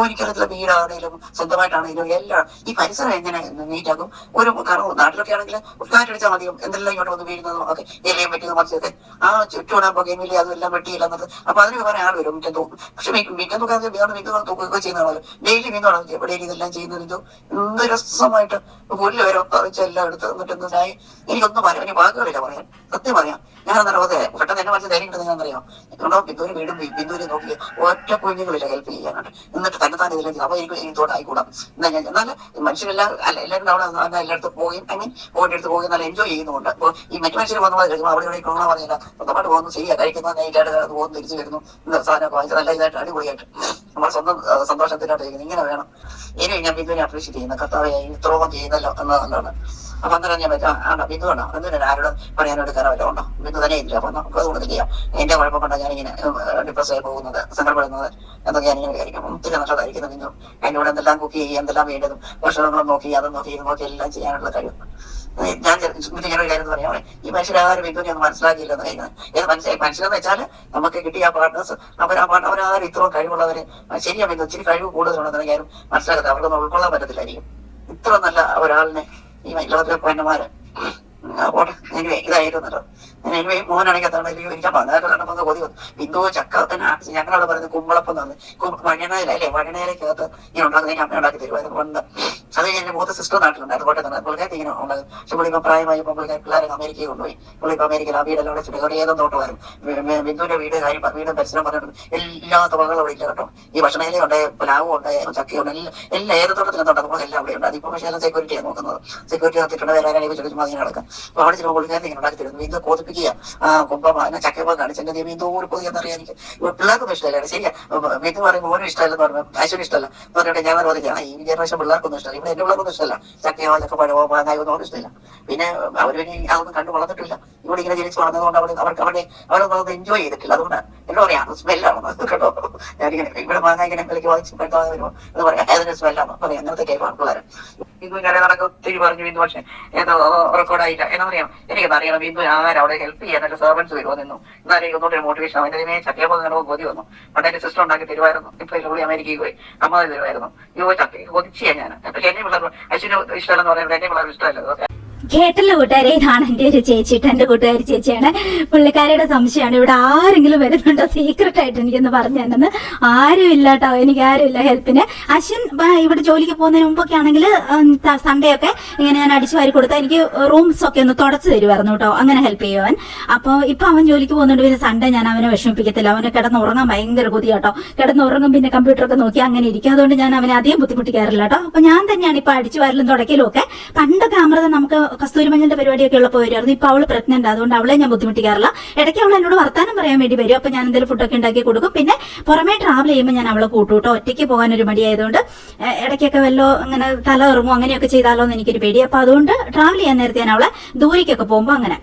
എനിക്കറിയത്തില്ല, വീടാണേലും സ്വന്തമായിട്ടാണെങ്കിലും എല്ലാം ഈ പരിസരം എങ്ങനെ നീറ്റാക്കും. ഒരു കാരണം നാട്ടിലൊക്കെ ആണെങ്കിൽ കാറ്റടിച്ചാൽ മതിയും എന്തെല്ലാം ഇങ്ങോട്ട് വന്ന് വീഴുന്നതും ഒക്കെ എല്ലാം വെട്ടിയത് മറിച്ചൊക്കെ ആ ചുറ്റോടാൻ പോകുകയില്ല, അതെല്ലാം വെട്ടിയില്ല എന്നത്. അപ്പൊ അതിന് പറയാൻ ആൾ വരും മിറ്റം തൂക്കും. പക്ഷെ മിറ്റം തൂക്കാൻ മിറ്റം തൂക്കുകയൊക്കെ ചെയ്യുന്നതാണല്ലോ. ഡെയിലി മീനാണ് ഡെയിലി ഇതെല്ലാം ചെയ്യുന്നത്. എന്ത് രസമായിട്ട് പുല്ല് വരെ എല്ലാം എടുത്ത് എന്നിട്ട് എനിക്കൊന്നും പറയാം, എനിക്ക് വാക്കുകളില്ല പറയാൻ. സത്യം പറയാം, ഞാൻ അന്നേരം പെട്ടെന്ന് എന്നെ മനസ്സിൽ ധൈര്യം കിട്ടുന്നത് ഞാൻ അറിയാം. നിങ്ങളോ ബിന്ദുവിന് വീടും ബിന്ദുവിനെ നോക്കി ഒറ്റ കുഞ്ഞുങ്ങളില്ല ഹെൽപ്പ് ചെയ്യാനായിട്ട്. എന്നിട്ട് തന്നെ ഇതിലേക്ക് അപ്പൊ എനിക്ക് തോട്ടായിക്കൂടാം. എന്നാൽ മനുഷ്യരെല്ലാം എല്ലാവരും അവിടെ എല്ലായിടത്തും പോവുകയും ഐ മീൻ പോയിട്ട് എടുത്ത് പോവുകയും നല്ല എൻജോയ് ചെയ്യുന്നുണ്ട്. അപ്പോൾ ഈ മറ്റു മനുഷ്യർ വന്നു കഴിയുമ്പോൾ അവിടെ ഇവിടെ കൊള്ളാൻ പറഞ്ഞില്ല, സ്വന്തമായിട്ട് പോകുന്നു ശരിയാ, കഴിക്കുന്ന നൈറ്റായിട്ട് പോകുന്നു തിരിച്ചു വരുന്നു, സാധനമൊക്കെ വാങ്ങിച്ച് നല്ല ഇതായിട്ട് അടിപൊളിയായിട്ട് നമ്മൾ സ്വന്തം സന്തോഷത്തിനായിട്ട് ചെയ്യുന്നത്. ഇങ്ങനെ വേണം. ഇനി ഞാൻ ബിന്ദുവിനെ അപ്രീഷിയേറ്റ് ചെയ്യുന്ന കർത്താവെ ഇത്രയും ചെയ്യുന്നല്ലോ എന്നതാണ്. അപ്പൊ അന്നേരം ഞാൻ പറ്റാ ബിന്ദു വേണം എന്തിനാണ് ആരോട് പറയാനെടുക്കാനോ വല്ല ഉണ്ടോ, ബിന്ദു തന്നെ ഇല്ല. അപ്പൊ നമുക്ക് അതുകൊണ്ട് ചെയ്യാം. എന്റെ കുഴപ്പം കൊണ്ടാണ് ഞാനിങ്ങനെ ഡിപ്രസ് ആയി പോകുന്നത്, സങ്കടപ്പെടുന്നത് എന്നൊക്കെ ഞാനിങ്ങനെ വിചാരിക്കും. ഒത്തിരി നല്ലതായിരിക്കുന്നു ബിന്ദു. അതിൻ്റെ കൂടെ എന്തെല്ലാം കുക്ക് ചെയ്യുക, എന്തെല്ലാം വേണ്ടതും ഭക്ഷണങ്ങളും നോക്കി അതും നോക്കി ഇത് നോക്കി എല്ലാം ചെയ്യാനുള്ള കഴിവ്. ഞാൻ ഇങ്ങനെ ഒരു കാര്യം പറയാം, ഈ മനുഷ്യരാരും ബിന്ദുവിനെ ഒന്ന് മനസ്സിലാക്കിയില്ലെന്ന് കഴിയുന്നത്. ഏത് മനുഷ്യരെന്ന് വെച്ചാൽ നമുക്ക് കിട്ടിയ ആ പാർട്ട്നേഴ്സ് അവരാരും ഇത്രയും കഴിവുള്ളവര് ശരിയാ ബിന്ദു ഇച്ചിരി കഴിവ് കൂടുതലുണ്ടെന്ന് കാര്യം മനസ്സിലാക്കത്തെ അവർക്കൊന്നും ഉൾക്കൊള്ളാൻ പറ്റത്തില്ലായിരിക്കും. ഇത്ര നല്ല ഒരാളിനെ ഈ ലോകത്തിലെ പന്നമാര് പോട്ടെ. എനിവേ ഇതായിരുന്നല്ലോ. എനിവേ മോനാണെങ്കിൽ അതാണ് എനിക്ക് പതിനാറ് കൊതി വന്നു. ബിന്ദു ചക്ക തന്നെ ഞങ്ങളവിടെ പറയുന്നത് കുമ്പളപ്പം തന്നെ വഴണയിലല്ലേ, വഴണയിലേക്കകത്ത് ഇങ്ങനെ ഉണ്ടാക്കുന്നത് അമ്മ ഉണ്ടാക്കി തരുമായിരുന്നു പണ്ട്. അത് എന്റെ മൂത്ത സിസ്റ്റർ നാട്ടിലുണ്ടായിരുന്നു കോട്ടയത്ത് തന്നെ. പുള്ളിക്കാരത്ത് ഇങ്ങനെ ഉണ്ടാകും. പക്ഷെ പുള്ളിപ്പം പ്രായമായി പുള്ളിക്കാർ പിള്ളേരെ അമേരിക്കയിൽ കൊണ്ടുപോയി. പുള്ളിപ്പം അമേരിക്കയിൽ ആ വീടെല്ലാം വിളിച്ചിട്ട് അവിടെ ഏതും തോട്ടമായിരുന്നു. ബിന്ദുവിന്റെ വീടും പരിസരം പറഞ്ഞിട്ടുണ്ട്. എല്ലാ തുറകളും അവിടെ ഇല്ല കേട്ടോ. ഈ ഭക്ഷണയിലും ഉണ്ട്, പ്ലാവും ഉണ്ട്, ചക്കയുണ്ട്, എല്ലാം ഏത് തോട്ടത്തിലും തോട്ടം നമുക്ക് എല്ലാം അവിടെ ഉണ്ട്. അതിപ്പോ പക്ഷേ എല്ലാം സെക്യൂരിറ്റിയാണ് നോക്കുന്നത്. സെക്യൂരിറ്റി നടത്തിയിട്ടുണ്ട്. വേറെ ആരെയും ചോദിച്ചു മതി നടക്കാം. അപ്പൊ അവിടെ ചിലപ്പോൾ പുള്ളിക്കാരത്ത് ഇങ്ങനെ ഉണ്ടാക്കി തരുന്നു. ബിന്ദു കൊതിപ്പിക്കുക. കുമ്പം ചക്കപ്പം കാണിച്ചെന്റെ ദൈവം എന്തോ ഒരു കൊതിയെന്നറിയാൻ എനിക്ക് പിള്ളേർക്കൊന്നും ഇഷ്ടമല്ല. ശരിയാ, ബിന്ദു പറയുമ്പോൾ ഓരോ ഇഷ്ടമല്ലെന്ന് പറഞ്ഞു, ഐശ്വര്യ ഇഷ്ടമല്ല പറഞ്ഞിട്ട് ഞാൻ ചോദിക്കാം ഈ ജനറേഷൻ പിള്ളേർക്കൊന്നും ഇഷ്ടമല്ല. ഇവിടെ എന്റെ പിള്ളേർക്കൊന്നും ഇഷ്ടമല്ല. ചക്കയോ ചക്കപ്പഴമോ മാങ്ങായോ ഒന്നും ഇഷ്ടമില്ല. പിന്നെ അവർ അതൊന്നും കണ്ടു വളർന്നിട്ടില്ല. ഇവിടെ ഇങ്ങനെ ജനിച്ച് വളർന്നതുകൊണ്ട് അവരൊന്നും എൻജോയ് ചെയ്തിട്ടില്ല. അതുകൊണ്ട് എന്താ പറയാ സ്മെല്ലാണെന്ന് കേട്ടോ. ഞാനിങ്ങനെ ഇവിടെ മാങ്ങ ഇങ്ങനെ വിലക്ക് വാങ്ങിച്ച് പെട്ടെന്ന് വരുമ്പോൾ അത് പറയാം അതിന്റെ സ്മെല്ലാന്ന് പറയാം. അങ്ങനത്തെ കേൾപ്പാണ് പിള്ളേർ. ബിന്ദു ഞാൻ നടക്കും ഒത്തിരി പറഞ്ഞു ബിന്ദു, പക്ഷെ ഏതോ റെക്കോർഡായില്ല. എന്നാ പറയാം, എനിക്കറിയണം ബിന്ദു ആരും അവിടെ ഹെൽപ്പ് ചെയ്യാനൊക്കെ സെർവൻസ് വരുമോ നിന്നു. എന്നാലും എനിക്ക് ഒന്നുകൂടി മോട്ടിവേഷൻ ആവും. എന്റെ ചക്കയപ്പോൾ അങ്ങനെ കൊതി വന്നു. പണ്ട് എന്റെ സിസ്റ്റർ ഉണ്ടാക്കി തരുമായിരുന്നു. ഇപ്പൊ പുള്ളി അമേരിക്കയിൽ പോയി അമ്മ തരുമായിരുന്നു. ചക്ക കൊതിച്ചാ ഞാൻ. പക്ഷെ എന്നെ പിള്ളേർ അശ്വിന് ഇഷ്ടമല്ലെന്ന് പറയുന്നത് എന്നെ പിള്ളേർ ഇഷ്ടമല്ല. കേട്ടല്ലോ കൂട്ടുകാരെ, ഇതാണ് എൻ്റെ ഒരു ചേച്ചിട്ട്, എൻ്റെ കൂട്ടുകാരി ചേച്ചിയാണ്. പുള്ളിക്കാരിയുടെ സംശയമാണ് ഇവിടെ ആരെങ്കിലും വരുന്നുണ്ടോ സീക്രട്ട് ആയിട്ട് എനിക്കൊന്ന് പറഞ്ഞു തന്നെന്ന്. ആരും ഇല്ല കേട്ടോ, എനിക്ക് ആരും ഇല്ല ഹെൽപ്പിന്. അശ്വിൻ ഇവിടെ ജോലിക്ക് പോകുന്നതിന് മുമ്പൊക്കെ ആണെങ്കിൽ സൺഡേ ഒക്കെ ഇങ്ങനെ ഞാൻ അടിച്ചു വാരി കൊടുത്താൽ എനിക്ക് റൂംസ് ഒക്കെ ഒന്ന് തുടച്ചു തരുമായിരുന്നു കേട്ടോ, അങ്ങനെ ഹെൽപ്പ് ചെയ്യുവാൻ. അപ്പോൾ ഇപ്പൊ അവൻ ജോലിക്ക് പോകുന്നുണ്ട്. പിന്നെ സൺഡേ ഞാൻ അവനെ വിഷമിപ്പിക്കത്തില്ല. അവനെ കിടന്നുറങ്ങാൻ ഭയങ്കര കൊതി കേട്ടോ. കിടന്നുറങ്ങും, പിന്നെ കമ്പ്യൂട്ടറൊക്കെ നോക്കി അങ്ങനെ ഇരിക്കും. അതുകൊണ്ട് ഞാൻ അവനെ അധികം ബുദ്ധിമുട്ടിക്കാറില്ല കേട്ടോ. അപ്പൊ ഞാൻ തന്നെയാണ് ഇപ്പൊ അടിച്ചു വാരലും തുടക്കലും ഒക്കെ. പണ്ടൊക്കെ അമൃത നമുക്ക് കസ്തൂരി മഞ്ഞളുടെ പരിപാടിയൊക്കെ ഉള്ളപ്പോൾ വരുമായിരുന്നു. ഇപ്പൊ അവള് പ്രഗ്നന്റ്, അതുകൊണ്ട് അവളെ ഞാൻ ബുദ്ധിമുട്ടിക്കാറില്ല. ഇടയ്ക്ക് അവൾ എന്നോട് വർത്താനം പറയാൻ വേണ്ടി വരും. അപ്പൊ ഞാൻ എന്തെങ്കിലും ഫുഡൊക്കെ ഉണ്ടാക്കി കൊടുക്കും. പിന്നെ പുറമേ ട്രാവൽ ചെയ്യുമ്പോൾ ഞാൻ അവളെ കൂട്ടൂട്ടോ. ഒറ്റയ്ക്ക് പോകാൻ ഒരു മടിയായതുകൊണ്ട് ഇടയ്ക്കൊക്കെ വല്ലോ അങ്ങനെ തല ഇറങ്ങും അങ്ങനെയൊക്കെ ചെയ്താലോ എന്ന് എനിക്കൊരു പേടി. അപ്പൊ അതുകൊണ്ട് ട്രാവൽ ചെയ്യാൻ നേരത്തെ ഞാൻ അവളെ ദൂരേക്കൊക്കെ പോകുമ്പോൾ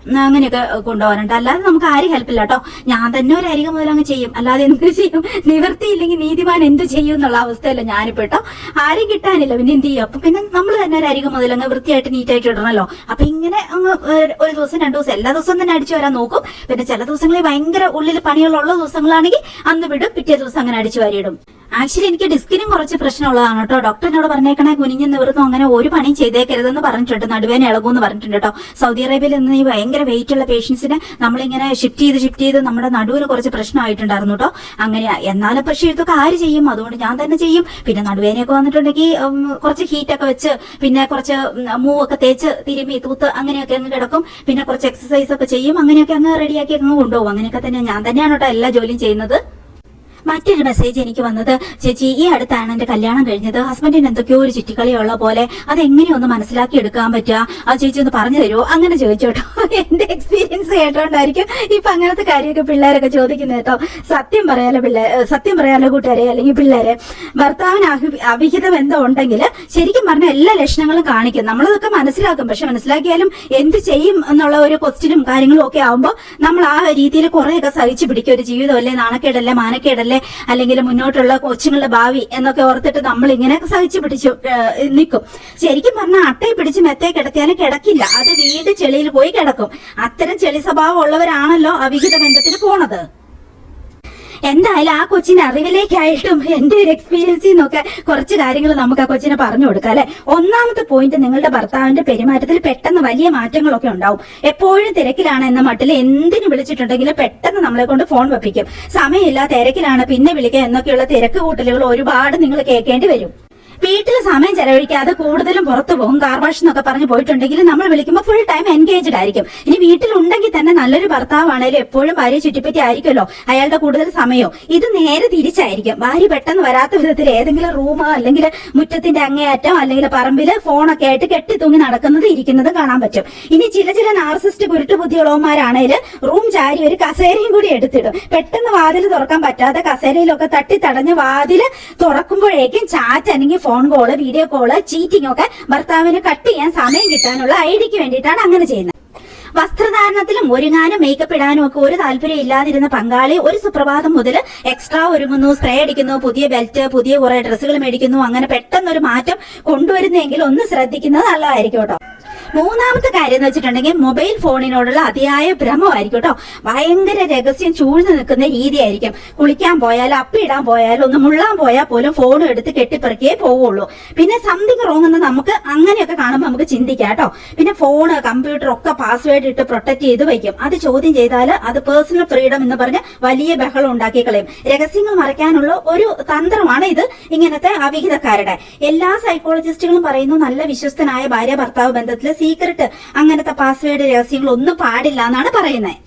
അങ്ങനെയൊക്കെ കൊണ്ടുപോകാനുണ്ട്. അല്ലാതെ നമുക്ക് ആരും ഹെൽപ്പില്ല കേട്ടോ. ഞാൻ തന്നെ ഒരു അരിക മുതൽ അങ്ങ് ചെയ്യും. അല്ലാതെ എന്ത് ചെയ്യും, നിവർത്തിയില്ലെങ്കിൽ നീതിമാൻ എന്ത് ചെയ്യും എന്നുള്ള അവസ്ഥയല്ല ഞാനിപ്പോ കേട്ടോ. ആരും കിട്ടാനില്ല, പിന്നെ എന്ത് ചെയ്യും. അപ്പൊ പിന്നെ നമ്മൾ തന്നെ ഒരു അരിക മുതൽ അങ്ങ് വൃത്തിയായിട്ട് നീറ്റായിട്ട് ഇടണല്ലോ. അപ്പൊ ഇങ്ങനെ അങ്ങ് ഒരു ദിവസം 2 ദിവസം എല്ലാ ദിവസവും തന്നെ അടിച്ചു വരാൻ നോക്കും. പിന്നെ ചില ദിവസങ്ങളിൽ ഭയങ്കര ഉള്ളിൽ പണികളുള്ള ദിവസങ്ങളാണെങ്കിൽ അന്ന് വിടും, പിറ്റേ ദിവസം അങ്ങനെ അടിച്ചു വാരിയിടും. ആക്ച്വലി എനിക്ക് ഡിസ്കിനും കുറച്ച് പ്രശ്നമുള്ളതാണ് കേട്ടോ. ഡോക്ടറിനോട് പറഞ്ഞേക്കണേ കുനിഞ്ഞ് നിവർന്നും അങ്ങനെ ഒരു പണിയും ചെയ്തേക്കരുതെന്ന് പറഞ്ഞിട്ടുണ്ട്. നടുവേന ഇളകുമെന്ന് പറഞ്ഞിട്ടുണ്ട് കേട്ടോ. സൗദി അറേബ്യയിൽ നിന്ന് ഈ ഭയങ്കര വെയിറ്റ് ഉള്ള പേഷ്യൻസിനെ നമ്മളിങ്ങനെ ഷിഫ്റ്റ് ചെയ്ത് നമ്മുടെ നടുവിന് കുറച്ച് പ്രശ്നമായിട്ടുണ്ടായിരുന്നു കേട്ടോ. അങ്ങനെ എന്നാലും പക്ഷേ ഇതൊക്കെ ആര് ചെയ്യും, അതുകൊണ്ട് ഞാൻ തന്നെ ചെയ്യും. പിന്നെ നടുവേനയൊക്കെ വന്നിട്ടുണ്ടെങ്കിൽ കുറച്ച് ഹീറ്റൊക്കെ വെച്ച് പിന്നെ കുറച്ച് മൂവൊക്കെ തേച്ച് തിരുമ്മി തൂത്ത് അങ്ങനെയൊക്കെ അങ്ങ് കിടക്കും. പിന്നെ കുറച്ച് എക്സസൈസ് ഒക്കെ ചെയ്യും. അങ്ങനെയൊക്കെ അങ്ങ് റെഡിയാക്കി അങ്ങ് കൊണ്ടുപോകും. അങ്ങനെയൊക്കെ തന്നെ ഞാൻ തന്നെയാണ് കേട്ടോ എല്ലാ ജോലിയും ചെയ്യുന്നത്. മറ്റൊരു മെസ്സേജ് എനിക്ക് വന്നത്, ചേച്ചി ഈ അടുത്താണ് എന്റെ കല്യാണം കഴിഞ്ഞത്. ഹസ്ബൻഡിന് എന്തൊക്കെയോ ഒരു ചുറ്റിക്കളിയുള്ള പോലെ, അതെങ്ങനെയൊന്ന് മനസ്സിലാക്കി എടുക്കാൻ പറ്റുക, ആ ചേച്ചി ഒന്ന് പറഞ്ഞു തരുമോ അങ്ങനെ ചോദിച്ചോട്ടോ. എന്റെ എക്സ്പീരിയൻസ് കേട്ടോണ്ടായിരിക്കും ഇപ്പൊ അങ്ങനത്തെ കാര്യമൊക്കെ പിള്ളേരൊക്കെ ചോദിക്കുന്നത് കേട്ടോ. സത്യം പറയാലോ കൂട്ടുകാരെ അല്ലെങ്കിൽ പിള്ളേരെ, ഭർത്താവിന് അവിഹിത ബന്ധം ഉണ്ടെങ്കിൽ ശരിക്കും പറഞ്ഞ എല്ലാ ലക്ഷണങ്ങളും കാണിക്കും. നമ്മളതൊക്കെ മനസ്സിലാക്കും. പക്ഷെ മനസ്സിലാക്കിയാലും എന്ത് ചെയ്യും എന്നുള്ള ഒരു ക്വസ്റ്റ്യനും കാര്യങ്ങളും ഒക്കെ ആവുമ്പോൾ നമ്മൾ ആ രീതിയിൽ കുറെയൊക്കെ സഹിച്ചു പിടിക്കും. ഒരു ജീവിതമല്ലേ, നാണക്കേടല്ലേ, മാനക്കേടല്ലേ, അല്ലെങ്കിൽ മുന്നോട്ടുള്ള കൊച്ചുങ്ങളുടെ ഭാവി എന്നൊക്കെ ഓർത്തിട്ട് നമ്മൾ ഇങ്ങനെ സഹിച്ചു പിടിച്ചു നിൽക്കും. ശരിക്കും പറഞ്ഞാൽ അട്ടയെ പിടിച്ച് മെത്തേ കിടത്തിയാലും കിടക്കില്ല, അത് വീട് ചെളിയിൽ പോയി കിടക്കും. അത്തരം ചെളി സ്വഭാവം ഉള്ളവരാണല്ലോ അവിഹിത ബന്ധത്തിന് പോണത്. എന്തായാലും ആ കൊച്ചിന്റെ അറിവിലേക്കായിട്ടും എന്റെ ഒരു എക്സ്പീരിയൻസിൽ നിന്നൊക്കെ കുറച്ച് കാര്യങ്ങൾ നമുക്ക് ആ കൊച്ചിനെ പറഞ്ഞു കൊടുക്കാം അല്ലെ. ഒന്നാമത്തെ പോയിന്റ്, നിങ്ങളുടെ ഭർത്താവിന്റെ പെരുമാറ്റത്തിൽ പെട്ടെന്ന് വലിയ മാറ്റങ്ങളൊക്കെ ഉണ്ടാവും. എപ്പോഴും തിരക്കിലാണ് എന്ന മട്ടിൽ എന്തിനു വിളിച്ചിട്ടുണ്ടെങ്കിലും പെട്ടെന്ന് നമ്മളെ കൊണ്ട് ഫോൺ വെപ്പിക്കും. സമയമില്ല, തിരക്കിലാണ്, പിന്നെ വിളിക്കുക എന്നൊക്കെയുള്ള തിരക്ക് കൂട്ടലുകൾ ഒരുപാട് നിങ്ങൾ കേൾക്കേണ്ടി വരും. വീട്ടിൽ സമയം ചെലവഴിക്കാതെ കൂടുതലും പുറത്തു പോകും. കാർ വാഷ് എന്നൊക്കെ പറഞ്ഞ് പോയിട്ടുണ്ടെങ്കിൽ നമ്മൾ വിളിക്കുമ്പോൾ ഫുൾ ടൈം എൻഗേജ്ഡ് ആയിരിക്കും. ഇനി വീട്ടിലുണ്ടെങ്കിൽ തന്നെ നല്ലൊരു ഭർത്താവാണേലും എപ്പോഴും ഭാര്യ ചുറ്റിപ്പറ്റി ആയിരിക്കുമല്ലോ അയാളുടെ കൂടുതൽ സമയവും. ഇത് നേരെ തിരിച്ചായിരിക്കും. ഭാര്യ പെട്ടെന്ന് വരാത്ത വിധത്തിൽ ഏതെങ്കിലും റൂമോ അല്ലെങ്കിൽ മുറ്റത്തിന്റെ അങ്ങേയറ്റം അല്ലെങ്കിൽ പറമ്പില് ഫോണൊക്കെ ആയിട്ട് കെട്ടി തൂങ്ങി നടക്കുന്നത് ഇരിക്കുന്നത് കാണാൻ പറ്റും. ഇനി ചില നാർസിസ്റ്റ് കുരുട്ടുബുദ്ധിയുള്ളവന്മാരാണേൽ റൂം ചാരി ഒരു കസേരയും കൂടി എടുത്തിടും. പെട്ടെന്ന് വാതിൽ തുറക്കാൻ പറ്റാതെ കസേരയിലൊക്കെ തട്ടി തടഞ്ഞ് വാതില് തുറക്കുമ്പോഴേക്കും ചാറ്റ് അല്ലെങ്കിൽ phone call, video call, cheating ഒക്കെ ഭർത്താവിന് കട്ട് ചെയ്യാൻ സമയം കിട്ടാനുള്ള ഐഡിയക്ക് വേണ്ടിയിട്ടാണ് അങ്ങനെ ചെയ്യുന്നത്. വസ്ത്രധാരണത്തിലും ഒരുങ്ങാനും മേക്കപ്പ് ഇടാനും ഒക്കെ ഒരു താല്പര്യം ഇല്ലാതിരുന്ന പങ്കാളി ഒരു സുപ്രഭാതം മുതൽ എക്സ്ട്രാ ഒരുങ്ങുന്നു, സ്പ്രേ അടിക്കുന്നു, പുതിയ ബെൽറ്റ്, പുതിയ കുറെ ഡ്രസ്സുകൾ മേടിക്കുന്നു. അങ്ങനെ പെട്ടെന്നൊരു മാറ്റം കൊണ്ടുവരുന്നെങ്കിൽ ഒന്ന് ശ്രദ്ധിക്കുന്നത് നല്ലതായിരിക്കും കേട്ടോ. മൂന്നാമത്തെ കാര്യം എന്ന് വെച്ചിട്ടുണ്ടെങ്കിൽ മൊബൈൽ ഫോണിനോടുള്ള അതിയായ ഭ്രമമായിരിക്കും കേട്ടോ. ഭയങ്കര രഹസ്യം ചൂഴ്ന്നു നിൽക്കുന്ന രീതിയായിരിക്കും. കുളിക്കാൻ പോയാലും അപ്പിടാൻ പോയാലും ഒന്ന് മുള്ളാൻ പോയാൽ പോലും ഫോണും എടുത്ത് കെട്ടിപ്പറക്കിയേ പോവുള്ളൂ. പിന്നെ സംതിങ് റോങ് എന്ന് നമുക്ക് അങ്ങനെയൊക്കെ കാണുമ്പോൾ നമുക്ക് ചിന്തിക്കാം കേട്ടോ. പിന്നെ ഫോണ്, കമ്പ്യൂട്ടർ ഒക്കെ പാസ്വേഡ് ഇട്ട് പ്രൊട്ടക്ട് ചെയ്ത് വയ്ക്കും. അത് ചോദ്യം ചെയ്താൽ അത് പേഴ്സണൽ ഫ്രീഡം എന്ന് പറഞ്ഞ് വലിയ ബഹളം ഉണ്ടാക്കി കളയും. രഹസ്യങ്ങൾ മറയ്ക്കാനുള്ള ഒരു തന്ത്രമാണ് ഇത് ഇങ്ങനത്തെ അവിഹിതക്കാരുടെ. എല്ലാ സൈക്കോളജിസ്റ്റുകളും പറയുന്നു നല്ല വിശ്വസ്തനായ ഭാര്യ ഭർത്താവ് ബന്ധത്തിൽ സീക്രട്ട് അങ്ങനത്തെ പാസ്വേഡ് രഹസ്യങ്ങൾ ഒന്നും പാടില്ല എന്നാണ് പറയുന്നത്.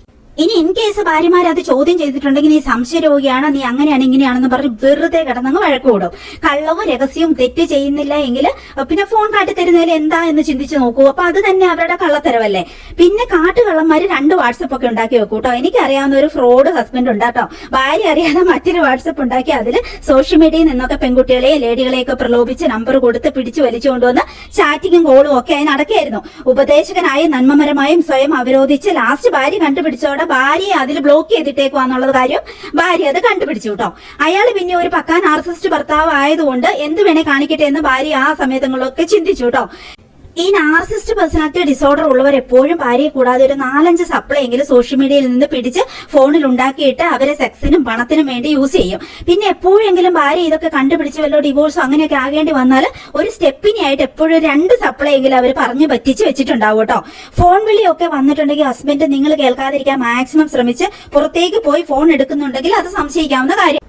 ഇനി ഇൻ കേസ് ഭാര്യമാർ അത് ചോദ്യം ചെയ്തിട്ടുണ്ടെങ്കിൽ നീ സംശയരോഗിയാണ്, നീ അങ്ങനെയാണ് ഇങ്ങനെയാണെന്ന് പറഞ്ഞ് വെറുതെ കിടന്നങ്ങ് വഴക്കൂടും. കള്ളവും രഹസ്യവും തെറ്റ് ചെയ്യുന്നില്ല എങ്കിൽ പിന്നെ ഫോൺ കാട്ടിത്തരുന്നതിൽ എന്താ എന്ന് ചിന്തിച്ചു നോക്കൂ. അപ്പൊ അത് തന്നെ അവരുടെ കള്ളത്തരവല്ലേ. പിന്നെ കാട്ടുകള്ളന്മാര് 2 വാട്സപ്പ് ഒക്കെ ഉണ്ടാക്കി വെക്കൂ കേട്ടോ. എനിക്കറിയാവുന്ന ഒരു ഫ്രോഡ് ഹസ്ബൻഡ് ഉണ്ടാട്ടോ. ഭാര്യ അറിയാതെ മറ്റൊരു വാട്സപ്പ് ഉണ്ടാക്കി അതിൽ സോഷ്യൽ മീഡിയയിൽ നിന്നൊക്കെ പെൺകുട്ടികളെയും ലേഡികളെയൊക്കെ പ്രലോഭിച്ച് നമ്പർ കൊടുത്ത് പിടിച്ചു വലിച്ചുകൊണ്ടുവന്ന് ചാറ്റിങ്ങും കോളും ഒക്കെ ആയി നടക്കുകയായിരുന്നു. ഉപദേശകനായും നന്മമരമായും സ്വയം അവരോധിച്ച് ലാസ്റ്റ് ഭാര്യ കണ്ടുപിടിച്ചോടെ ഭാര്യയെ അതിൽ ബ്ലോക്ക് ചെയ്തിട്ടേക്കുവാന്നുള്ളത് കാര്യം ഭാര്യ അത് കണ്ടുപിടിച്ചു കേട്ടോ. അയാൾ പിന്നെ ഒരു പക്കാ നാർസിസ്റ്റ് ഭർത്താവ് ആയതുകൊണ്ട് എന്ത് വേണേ കാണിക്കട്ടെ എന്ന് ഭാര്യ ആ സമയങ്ങളിലൊക്കെ ചിന്തിച്ചു കേട്ടോ. ഈ നാർസിസ്റ്റ് പേഴ്സണാലിറ്റി ഡിസോർഡർ ഉള്ളവർ എപ്പോഴും ഭാര്യയെ കൂടാതെ ഒരു 4-5 സപ്ലൈ എങ്കിലും സോഷ്യൽ മീഡിയയിൽ നിന്ന് പിടിച്ച് ഫോണിൽ ഉണ്ടാക്കിയിട്ട് അവരെ സെക്സിനും പണത്തിനും വേണ്ടി യൂസ് ചെയ്യും. പിന്നെ എപ്പോഴെങ്കിലും ഭാര്യ ഇതൊക്കെ കണ്ടുപിടിച്ച് വല്ലോ ഡിവോഴ്സോ അങ്ങനെയൊക്കെ ആകേണ്ടി വന്നാൽ ഒരു സ്റ്റെപ്പിനായിട്ട് എപ്പോഴും 2 സപ്ലൈ എങ്കിലും അവർ പറഞ്ഞു പറ്റിച്ച് വെച്ചിട്ടുണ്ടാവും കേട്ടോ. ഫോൺ വിളിയൊക്കെ വന്നിട്ടുണ്ടെങ്കിൽ ഹസ്ബൻഡ് നിങ്ങൾ കേൾക്കാതിരിക്കാൻ മാക്സിമം ശ്രമിച്ച് പുറത്തേക്ക് പോയി ഫോൺ എടുക്കുന്നുണ്ടെങ്കിൽ അത് സംശയിക്കാവുന്ന കാര്യം.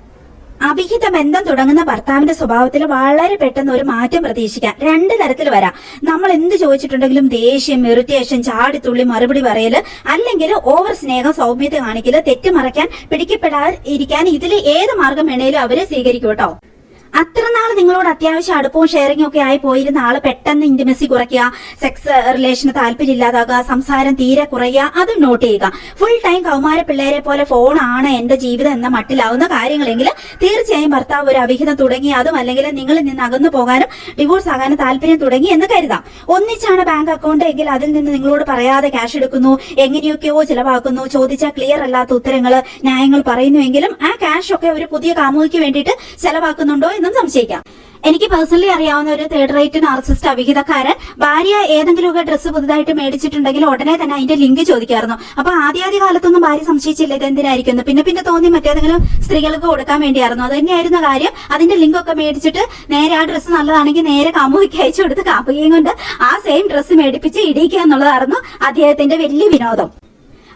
അവിഹിത ബന്ധം തുടങ്ങുന്ന ഭർത്താവിന്റെ സ്വഭാവത്തിൽ വളരെ പെട്ടെന്ന് ഒരു മാറ്റം പ്രതീക്ഷിക്കാം. 2 തരത്തിൽ വരാം. നമ്മൾ എന്ത് ചോദിച്ചിട്ടുണ്ടെങ്കിലും ദേഷ്യം, ഇറിറ്റേഷൻ, ചാടിത്തുള്ളി മറുപടി പറയല്, അല്ലെങ്കിൽ ഓവർ സ്നേഹം, സൗമ്യത കാണിക്കല്, തെറ്റ് മറയ്ക്കാൻ, പിടിക്കപ്പെടാതിരിക്കാൻ ഇതിൽ ഏത് മാർഗം വേണേലും അവരെ സ്വീകരിക്കും കേട്ടോ. അത്ര നാൾ നിങ്ങളോട് അത്യാവശ്യം അടുപ്പവും ഷെയറിംഗും ഒക്കെ ആയി പോയിരുന്ന ആള് പെട്ടെന്ന് ഇന്റിമസി കുറയ്ക്കുക, സെക്സ് റിലേഷന് താല്പര്യം ഇല്ലാതാകുക, സംസാരം തീരെ കുറയുക, അത് നോട്ട് ചെയ്യുക. ഫുൾ ടൈം കൗമാര പിള്ളേരെ പോലെ ഫോണാണ് എന്റെ ജീവിതം എന്ന മട്ടിലാവുന്ന കാര്യങ്ങളെങ്കിൽ തീർച്ചയായും ഭർത്താവ് ഒരു അവിഹിതം തുടങ്ങി, അതും അല്ലെങ്കിൽ നിങ്ങളിൽ നിന്ന് അകന്നു പോകാനും ഡിവോഴ്സ് ആകാനും താല്പര്യം തുടങ്ങി എന്ന് കരുതാം. ഒന്നിച്ചാണ് ബാങ്ക് അക്കൗണ്ട് എങ്കിൽ അതിൽ നിന്ന് നിങ്ങളോട് പറയാതെ ക്യാഷ് എടുക്കുന്നു, എങ്ങനെയൊക്കെയോ ചിലവാക്കുന്നു, ചോദിച്ചാൽ ക്ലിയർ അല്ലാത്ത ഉത്തരങ്ങള്, ന്യായങ്ങൾ പറയുന്നുവെങ്കിലും ആ ക്യാഷ് ഒക്കെ ഒരു പുതിയ കാമുകിക്ക് വേണ്ടിയിട്ട് ചെലവാക്കുന്നുണ്ടോ എന്നും സംശയിക്കാം. എനിക്ക് പേഴ്സണലി അറിയാവുന്ന ഒരു 3rd റേറ്റ് നാർസിസ്റ്റ് അവിഹിതക്കാരൻ ഭാര്യ ഏതെങ്കിലുമൊക്കെ ഡ്രസ്സ് പുതുതായിട്ട് മേടിച്ചിട്ടുണ്ടെങ്കിൽ ഉടനെ തന്നെ അതിന്റെ ലിങ്ക് ചോദിക്കായിരുന്നു. അപ്പൊ ആദ്യ കാലത്തൊന്നും ഭാര്യ സംശയിച്ചില്ല ഇത് എന്തിനായിരിക്കുന്നു. പിന്നെ തോന്നി മറ്റേതെങ്കിലും സ്ത്രീകൾക്ക് കൊടുക്കാൻ വേണ്ടിയായിരുന്നു. അത് തന്നെയായിരുന്നു കാര്യം. അതിന്റെ ലിങ്ക് ഒക്കെ മേടിച്ചിട്ട് നേരെ ആ ഡ്രസ്സ് നല്ലതാണെങ്കിൽ നേരെ കാമുകിക്ക് അയച്ചു കൊടുത്ത് കാമുകയും കൊണ്ട് ആ സെയിം ഡ്രസ്സ് മേടിപ്പിച്ച് ഇടിക്കുക എന്നുള്ളതായിരുന്നു അദ്ദേഹത്തിന്റെ വലിയ വിനോദം.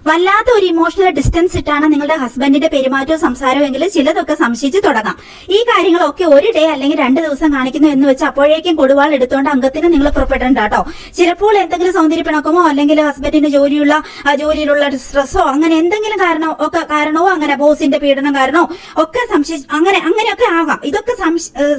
വല്ലാത്ത ഒരു ഇമോഷണൽ ഡിസ്റ്റൻസ് ഇട്ടാണ് നിങ്ങളുടെ ഹസ്ബൻഡിന്റെ പെരുമാറ്റവും സംസാരവും എങ്കിൽ ചിലതൊക്കെ സംശയിച്ച് തുടങ്ങാം. ഈ കാര്യങ്ങളൊക്കെ ഒരു ഡേ അല്ലെങ്കിൽ 2 ദിവസം കാണിക്കുന്നു എന്ന് വെച്ച് അപ്പോഴേക്കും കൊടുവാൾ എടുത്തുകൊണ്ട് അംഗത്തിന് നിങ്ങൾ പുറപ്പെടേണ്ട കേട്ടോ. ചിലപ്പോൾ എന്തെങ്കിലും സൗന്ദര്യപ്പിണക്കമോ അല്ലെങ്കിൽ ഹസ്ബൻഡിന്റെ ജോലിയിലുള്ള സ്ട്രെസ്സോ അങ്ങനെ എന്തെങ്കിലും കാരണമോ അങ്ങനെ ബോസിന്റെ പീഡനം കാരണമോ ഒക്കെ അങ്ങനെയൊക്കെ ആകാം. ഇതൊക്കെ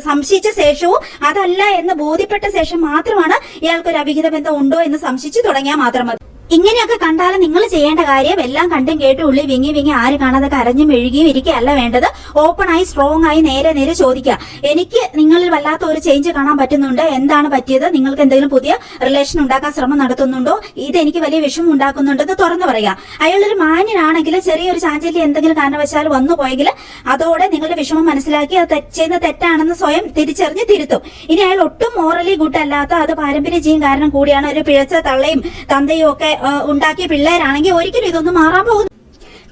സംശയിച്ച ശേഷവും അതല്ല എന്ന് ബോധ്യപ്പെട്ട ശേഷം മാത്രമാണ് ഇയാൾക്കൊരു അവിഹിത ബന്ധം ഉണ്ടോ എന്ന് സംശയിച്ച് തുടങ്ങിയാൽ മാത്രം മതി. ഇങ്ങനെയൊക്കെ കണ്ടാലും നിങ്ങൾ ചെയ്യേണ്ട കാര്യം എല്ലാം കണ്ടും കേട്ടും ഉള്ളി വിങ്ങി ആര് കാണാതെ കരഞ്ഞും മെഴുകിയും ഇരിക്കുകയല്ല വേണ്ടത്. ഓപ്പണായി സ്ട്രോങ് ആയി നേരെ ചോദിക്കുക. എനിക്ക് നിങ്ങളിൽ വല്ലാത്ത ഒരു ചേഞ്ച് കാണാൻ പറ്റുന്നുണ്ട്, എന്താണ് പറ്റിയത്, നിങ്ങൾക്ക് എന്തെങ്കിലും പുതിയ റിലേഷൻ ഉണ്ടാക്കാൻ ശ്രമം നടത്തുന്നുണ്ടോ, ഇതെനിക്ക് വലിയ വിഷമം ഉണ്ടാക്കുന്നുണ്ടെന്ന് തുറന്നു പറയുക. അയാളൊരു മാന്യനാണെങ്കിൽ ചെറിയൊരു ചാഞ്ചല്യം എന്തെങ്കിലും കാരണവശാൽ വന്നു പോയെങ്കിൽ അതോടെ നിങ്ങളുടെ വിഷമം മനസ്സിലാക്കി അത് ചെയ്യുന്ന തെറ്റാണെന്ന് സ്വയം തിരിച്ചറിഞ്ഞ് തിരുത്തും. ഇനി അയാൾ ഒട്ടും മോറലി ഗുഡ് അല്ലാത്ത, അത് പാരമ്പര്യ ജീൻ കാരണം കൂടിയാണ്, ഒരു പിഴച്ച തള്ളയും തന്തയും ഒക്കെ ഉണ്ടാക്കിയ പിള്ളേരാണെങ്കിൽ ഒരിക്കലും ഇതൊന്നും മാറാൻ പോകുന്നു.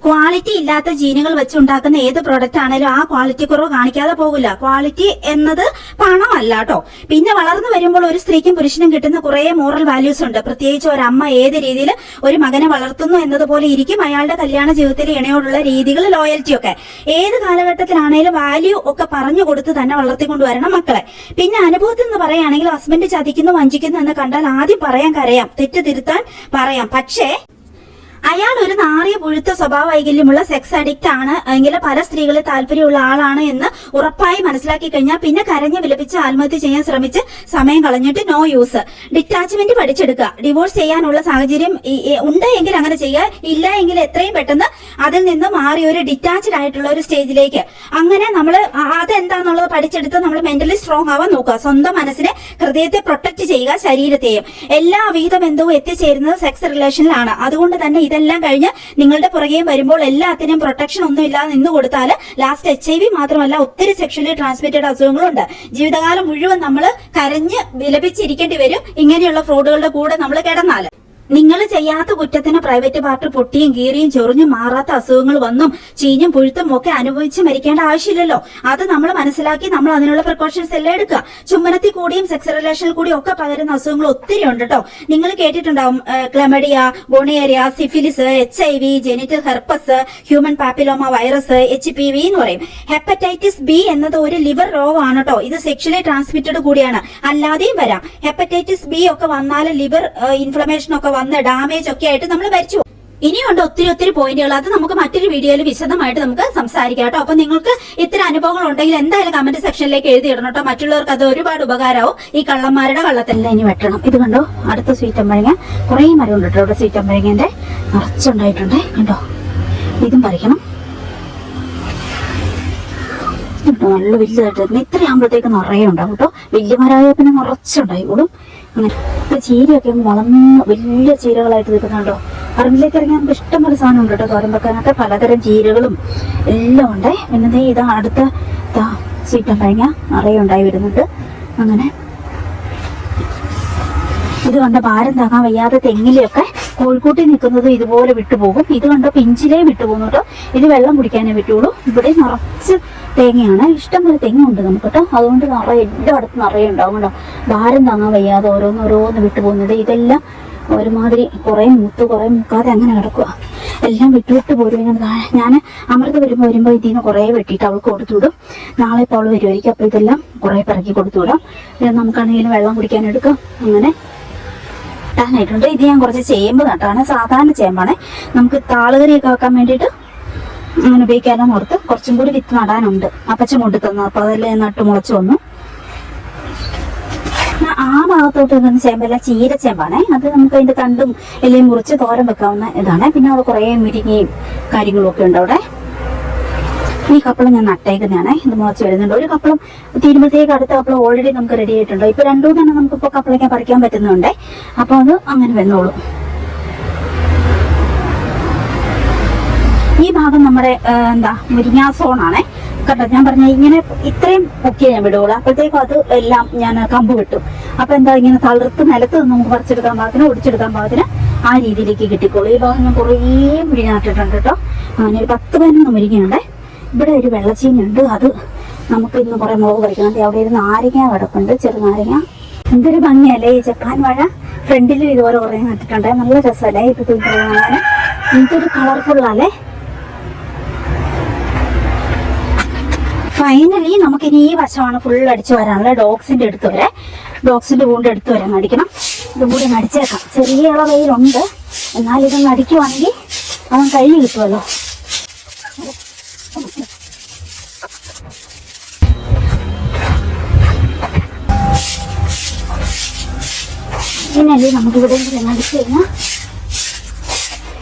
ക്വാളിറ്റി ഇല്ലാത്ത ജീനുകൾ വെച്ചുണ്ടാക്കുന്ന ഏത് പ്രൊഡക്റ്റ് ആണെങ്കിലും ആ ക്വാളിറ്റി കുറവ് കാണിക്കാതെ പോകില്ല. ക്വാളിറ്റി എന്നത് പണമല്ല കേട്ടോ. പിന്നെ വളർന്നു വരുമ്പോൾ ഒരു സ്ത്രീക്കും പുരുഷനും കിട്ടുന്ന കുറെ മോറൽ വാല്യൂസ് ഉണ്ട്. പ്രത്യേകിച്ച് ഒരമ്മ ഏത് രീതിയിൽ ഒരു മകനെ വളർത്തുന്നു എന്നതുപോലെ ഇരിക്കും അയാളുടെ കല്യാണ ജീവിതത്തിലെ ഇണയോടുള്ള രീതികൾ, ലോയൽറ്റി ഒക്കെ. ഏത് കാലഘട്ടത്തിലാണേലും വാല്യൂ ഒക്കെ പറഞ്ഞു കൊടുത്ത് തന്നെ വളർത്തിക്കൊണ്ടുവരണം മക്കളെ. പിന്നെ അനുഭവത്തിൽ നിന്ന് പറയുകയാണെങ്കിൽ ഹസ്ബൻഡ് ചതിക്കുന്നു വഞ്ചിക്കുന്നു എന്ന് കണ്ടാൽ ആദ്യം പറയാൻ കരയാം, തെറ്റ് തിരുത്താൻ പറയാം. പക്ഷേ അയാൾ ഒരു നാറിയ പുഴുത്ത സ്വഭാവ വൈകല്യമുള്ള സെക്സ് അഡിക്റ്റ് ആണ് എങ്കിൽ പല സ്ത്രീകളെ താല്പര്യമുള്ള ആളാണ് എന്ന് ഉറപ്പായി മനസ്സിലാക്കി കഴിഞ്ഞാൽ പിന്നെ കരഞ്ഞ് വിലപിച്ച് ആത്മഹത്യ ചെയ്യാൻ ശ്രമിച്ച് സമയം കളഞ്ഞിട്ട് നോ യൂസ്. ഡിറ്റാച്ച്മെന്റ് പഠിച്ചെടുക്കുക. ഡിവോഴ്സ് ചെയ്യാനുള്ള സാഹചര്യം ഉണ്ട് എങ്കിൽ അങ്ങനെ ചെയ്യുക, ഇല്ല എങ്കിൽ എത്രയും പെട്ടെന്ന് അതിൽ നിന്ന് മാറി ഒരു ഡിറ്റാച്ച്ഡ് ആയിട്ടുള്ള ഒരു സ്റ്റേജിലേക്ക് അങ്ങനെ നമ്മൾ അതെന്താന്നുള്ളത് പഠിച്ചെടുത്ത് നമ്മൾ മെന്റലി സ്ട്രോങ് ആവാൻ നോക്കുക. സ്വന്തം മനസ്സിനെ, ഹൃദയത്തെ പ്രൊട്ടക്ട് ചെയ്യുക, ശരീരത്തെയും. എല്ലാ വിധ ബന്ധവും എത്തിച്ചേരുന്നത് സെക്സ് റിലേഷനിലാണ്. അതുകൊണ്ട് തന്നെ ഇതെല്ലാം കഴിഞ്ഞ് നിങ്ങളുടെ പുറകെ വരുമ്പോൾ എല്ലാത്തിനും പ്രൊട്ടക്ഷൻ ഒന്നും ഇല്ലാതെ നിന്ന് കൊടുത്താൽ ലാസ്റ്റ് HIV മാത്രമല്ല ഒത്തിരി സെക്ഷലി ട്രാൻസ്മിറ്റഡ് അസുഖങ്ങളുണ്ട്. ജീവിതകാലം മുഴുവൻ നമ്മൾ കരഞ്ഞ് വിലപിച്ചിരിക്കേണ്ടി വരും ഇങ്ങനെയുള്ള ഫ്രോഡുകളുടെ കൂടെ നമ്മൾ കിടന്നാൽ. നിങ്ങൾ ചെയ്യാത്ത കുറ്റത്തിന് പ്രൈവറ്റ് പാർട്ട് പൊട്ടിയും കീറിയും ചൊറിഞ്ഞും മാറാത്ത അസുഖങ്ങൾ വന്നും ചീഞ്ഞും പുഴുത്തും ഒക്കെ അനുഭവിച്ച് മരിക്കേണ്ട ആവശ്യമില്ലല്ലോ. അത് നമ്മൾ മനസ്സിലാക്കി നമ്മൾ അതിനുള്ള പ്രിക്കോഷൻസ് എല്ലാം എടുക്കുക. ചുമനത്തിൽ കൂടിയും സെക്സ് റിലേഷനിൽ കൂടിയും ഒക്കെ പകരുന്ന അസുഖങ്ങൾ ഒത്തിരി ഉണ്ട് കേട്ടോ. നിങ്ങൾ കേട്ടിട്ടുണ്ടാവും chlamydia, gonorrhoea, syphilis, HIV, genital herpes, human papilloma virus, HPV എന്ന് പറയും. ഹെപ്പറ്റൈറ്റിസ് B എന്നത് ഒരു ലിവർ രോഗമാണ് കേട്ടോ. ഇത് സെക്ഷലി ട്രാൻസ്മിറ്റഡ് കൂടിയാണ്, അല്ലാതെയും വരാം. ഹെപ്പറ്റൈറ്റിസ് B ഒക്കെ വന്നാൽ ലിവർ ഇൻഫ്ലമേഷൻ ഒക്കെ വന്ന് ഡാമേജ് ഒക്കെ ആയിട്ട് നമ്മൾ മരിച്ചു. ഇനിയുണ്ട് ഒത്തിരി പോയിന്റുകൾ. അത് നമുക്ക് മറ്റൊരു വീഡിയോയിൽ വിശദമായിട്ട് നമുക്ക് സംസാരിക്കാം കേട്ടോ. അപ്പൊ നിങ്ങൾക്ക് ഇത്തരം അനുഭവങ്ങൾ ഉണ്ടെങ്കിൽ എന്തായാലും കമന്റ് സെക്ഷനിലേക്ക് എഴുതിയിടണം കേട്ടോ. മറ്റുള്ളവർക്ക് അത് ഒരുപാട് ഉപകാരമാവും. ഈ കള്ളന്മാരുടെ കള്ളത്തെല്ലാം ഇനി വെട്ടണം. ഇത് കണ്ടോ, അടുത്ത സ്വീറ്റമ്പഴങ്ങ കുറേ മരം ഉണ്ട് കേട്ടോ. ഇവിടെ സ്വീറ്റമ്പഴങ്ങന്റെ നിറച്ചുണ്ടായിട്ടുണ്ട് കണ്ടോ. ഇതും പറിക്കണം. നല്ല വലുതായിട്ട് ഇത്രയാകുമ്പോഴത്തേക്ക് നിറയെ ഉണ്ടാവും കേട്ടോ. വലിയമാരായ പിന്നെ നിറച്ചുണ്ടായിക്കോളും. അങ്ങനെ ഇപ്പൊ ചീരയൊക്കെ വളർന്ന് വലിയ ചീരകളായിട്ട് നിൽക്കുന്നുണ്ടോ. പറമ്പിലേക്ക് ഇറങ്ങി നമുക്ക് ഇഷ്ടംപോലെ സാധനം ഉണ്ട് കേട്ടോ. തോരൻ വെക്കാനൊക്കെ പലതരം ചീരകളും എല്ലാം ഉണ്ട്. പിന്നെ ഇതാ അടുത്ത സ്വീറ്റമ്പഴങ്ങ നിറയെ ഉണ്ടായി വരുന്നുണ്ട്. അങ്ങനെ ഇത് കണ്ട ഭാരം താങ്ങാൻ വയ്യാതെ തെങ്ങിലെയൊക്കെ കോഴിക്കൂട്ടി നിൽക്കുന്നത് ഇതുപോലെ വിട്ടുപോകും. ഇത് കണ്ട പിഞ്ചിലേ വിട്ടുപോകുന്നു കേട്ടോ. ഇത് വെള്ളം കുടിക്കാനേ പറ്റുള്ളൂ. ഇവിടെ നിറച്ച് തേങ്ങയാണ്, ഇഷ്ടംപോലെ തെങ്ങുണ്ട് നമുക്ക് കേട്ടോ. അതുകൊണ്ട് നിറയെ എല്ലായിടത്തും നിറയെ ഉണ്ടാവും കേട്ടോ. ഭാരം താങ്ങാൻ വയ്യാതെ ഓരോന്ന് വിട്ടുപോകുന്നത്. ഇതെല്ലാം ഒരുമാതിരി കുറെ മൂത്ത് കുറെ മൂക്കാതെ അങ്ങനെ കിടക്കുക. എല്ലാം വിട്ട് പോരും. ഞാൻ അമൃത വരുമ്പോൾ ഇതിന് കുറെ വെട്ടിയിട്ട് അവൾക്ക് കൊടുത്തുവിടും. നാളെ ഇപ്പോൾ അവൾ വരുമായിരിക്കും. അപ്പോൾ ഇതെല്ലാം കുറെ പിറക്കി കൊടുത്തുവിടാം. നമുക്കാണെങ്കിലും വെള്ളം കുടിക്കാൻ എടുക്കാം. അങ്ങനെ ായിട്ടുണ്ട്. ഇത് ഞാൻ കുറച്ച് ചേമ്പ് നട്ടാണ്, സാധാരണ ചേമ്പാണ്. നമുക്ക് താളുകറിയൊക്കെ വെക്കാൻ വേണ്ടിയിട്ട് അങ്ങനെ ഉപയോഗിക്കാനും ഓർത്ത് കുറച്ചും കൂടി വിത്ത് നടാനുണ്ട്. അപ്പച്ചൻ കൊണ്ടു തന്നു. അപ്പൊ അതെല്ലാം നട്ട് മുളച്ചു വന്നു. ആ ഭാഗത്തോട്ട് നിൽക്കുന്ന ചേമ്പല്ല ചീരച്ചേമ്പാണേ. അത് നമുക്ക് അതിന്റെ തണ്ടും എല്ലാം മുറിച്ച് തോരൻ വെക്കാവുന്ന ഇതാണ്. പിന്നെ അവിടെ കുറെ മുരിങ്ങയും കാര്യങ്ങളും ഒക്കെ ഉണ്ട് അവിടെ. ഈ കപ്പളം ഞാൻ നട്ടേക്കുന്നതാണ്. ഇത് മുളച്ച് വരുന്നുണ്ട്. ഒരു കപ്പളം തീരുമ്പോഴത്തേക്ക് അടുത്ത കപ്പളം ഓൾറെഡി നമുക്ക് റെഡി ആയിട്ടുണ്ട്. ഇപ്പൊ രണ്ടു തന്നെ നമുക്കിപ്പോ കപ്പളയ്ക്കാൻ പറിക്കാൻ പറ്റുന്നുണ്ട്. അപ്പൊ അത് അങ്ങനെ വന്നോളൂ. ഈ ഭാഗം നമ്മുടെ മുരിങ്ങാ സോണാണേ കേട്ടോ. ഞാൻ പറഞ്ഞ ഇങ്ങനെ ഇത്രയും പൊക്കിയേ ഞാൻ വിടുകയുള്ളൂ. അപ്പോഴത്തേക്കും അത് എല്ലാം ഞാൻ കമ്പ് വിട്ടു. അപ്പൊ ഇങ്ങനെ തളിർത്ത് നിലത്ത് നിന്ന് നമുക്ക് പറിച്ചെടുക്കാൻ പാകത്തിന് ഒടിച്ചെടുക്കാൻ പാകത്തിന് ആ രീതിയിലേക്ക് കിട്ടിക്കോളൂ. ഈ ഭാഗം ഞാൻ കുറേ മുരിങ്ങ നട്ടിട്ടുണ്ട് കേട്ടോ. അങ്ങനെ ഒരു 10-15 മുരിങ്ങയുണ്ട്. ഇവിടെ ഒരു വെള്ളച്ചീനുണ്ട്. അത് നമുക്ക് ഇന്ന് കുറെ മുളക് പറിക്കണം. അവിടെ ഒരു നാരങ്ങ കിടപ്പുണ്ട്, ചെറുനാരങ്ങ. എന്തൊരു ഭംഗിയല്ലേ ഈ ജപ്പാൻ വാഴ. ഫ്രണ്ടിലും ഇതുപോലെ കുറെ നട്ടിട്ടുണ്ട്. നല്ല രസമല്ലേ ഇത് തൂക്കിങ്ങനെ. എന്തൊരു കളർഫുള്ളല്ലേ. ഫൈനലി നമുക്കിനി ഈ വശമാണ് ഫുൾ അടിച്ചു വരാനുള്ള. ഡോഗ്സിന്റെ അടുത്ത് വരെ, ഡോഗ്സിന്റെ കൂടെ അടുത്ത് വരെ നടിക്കണം. ഇതും കൂടി നടിച്ചേക്കാം. ചെറിയ ഇളവയിലുണ്ട്, എന്നാൽ ഇത് നടിക്കുവാണെങ്കിൽ അവൻ കഴിഞ്ഞ് കിട്ടുമല്ലോ. ഇങ്ങനെയല്ലേ നമുക്കിവിടെ നടിച്ചു കഴിഞ്ഞാൽ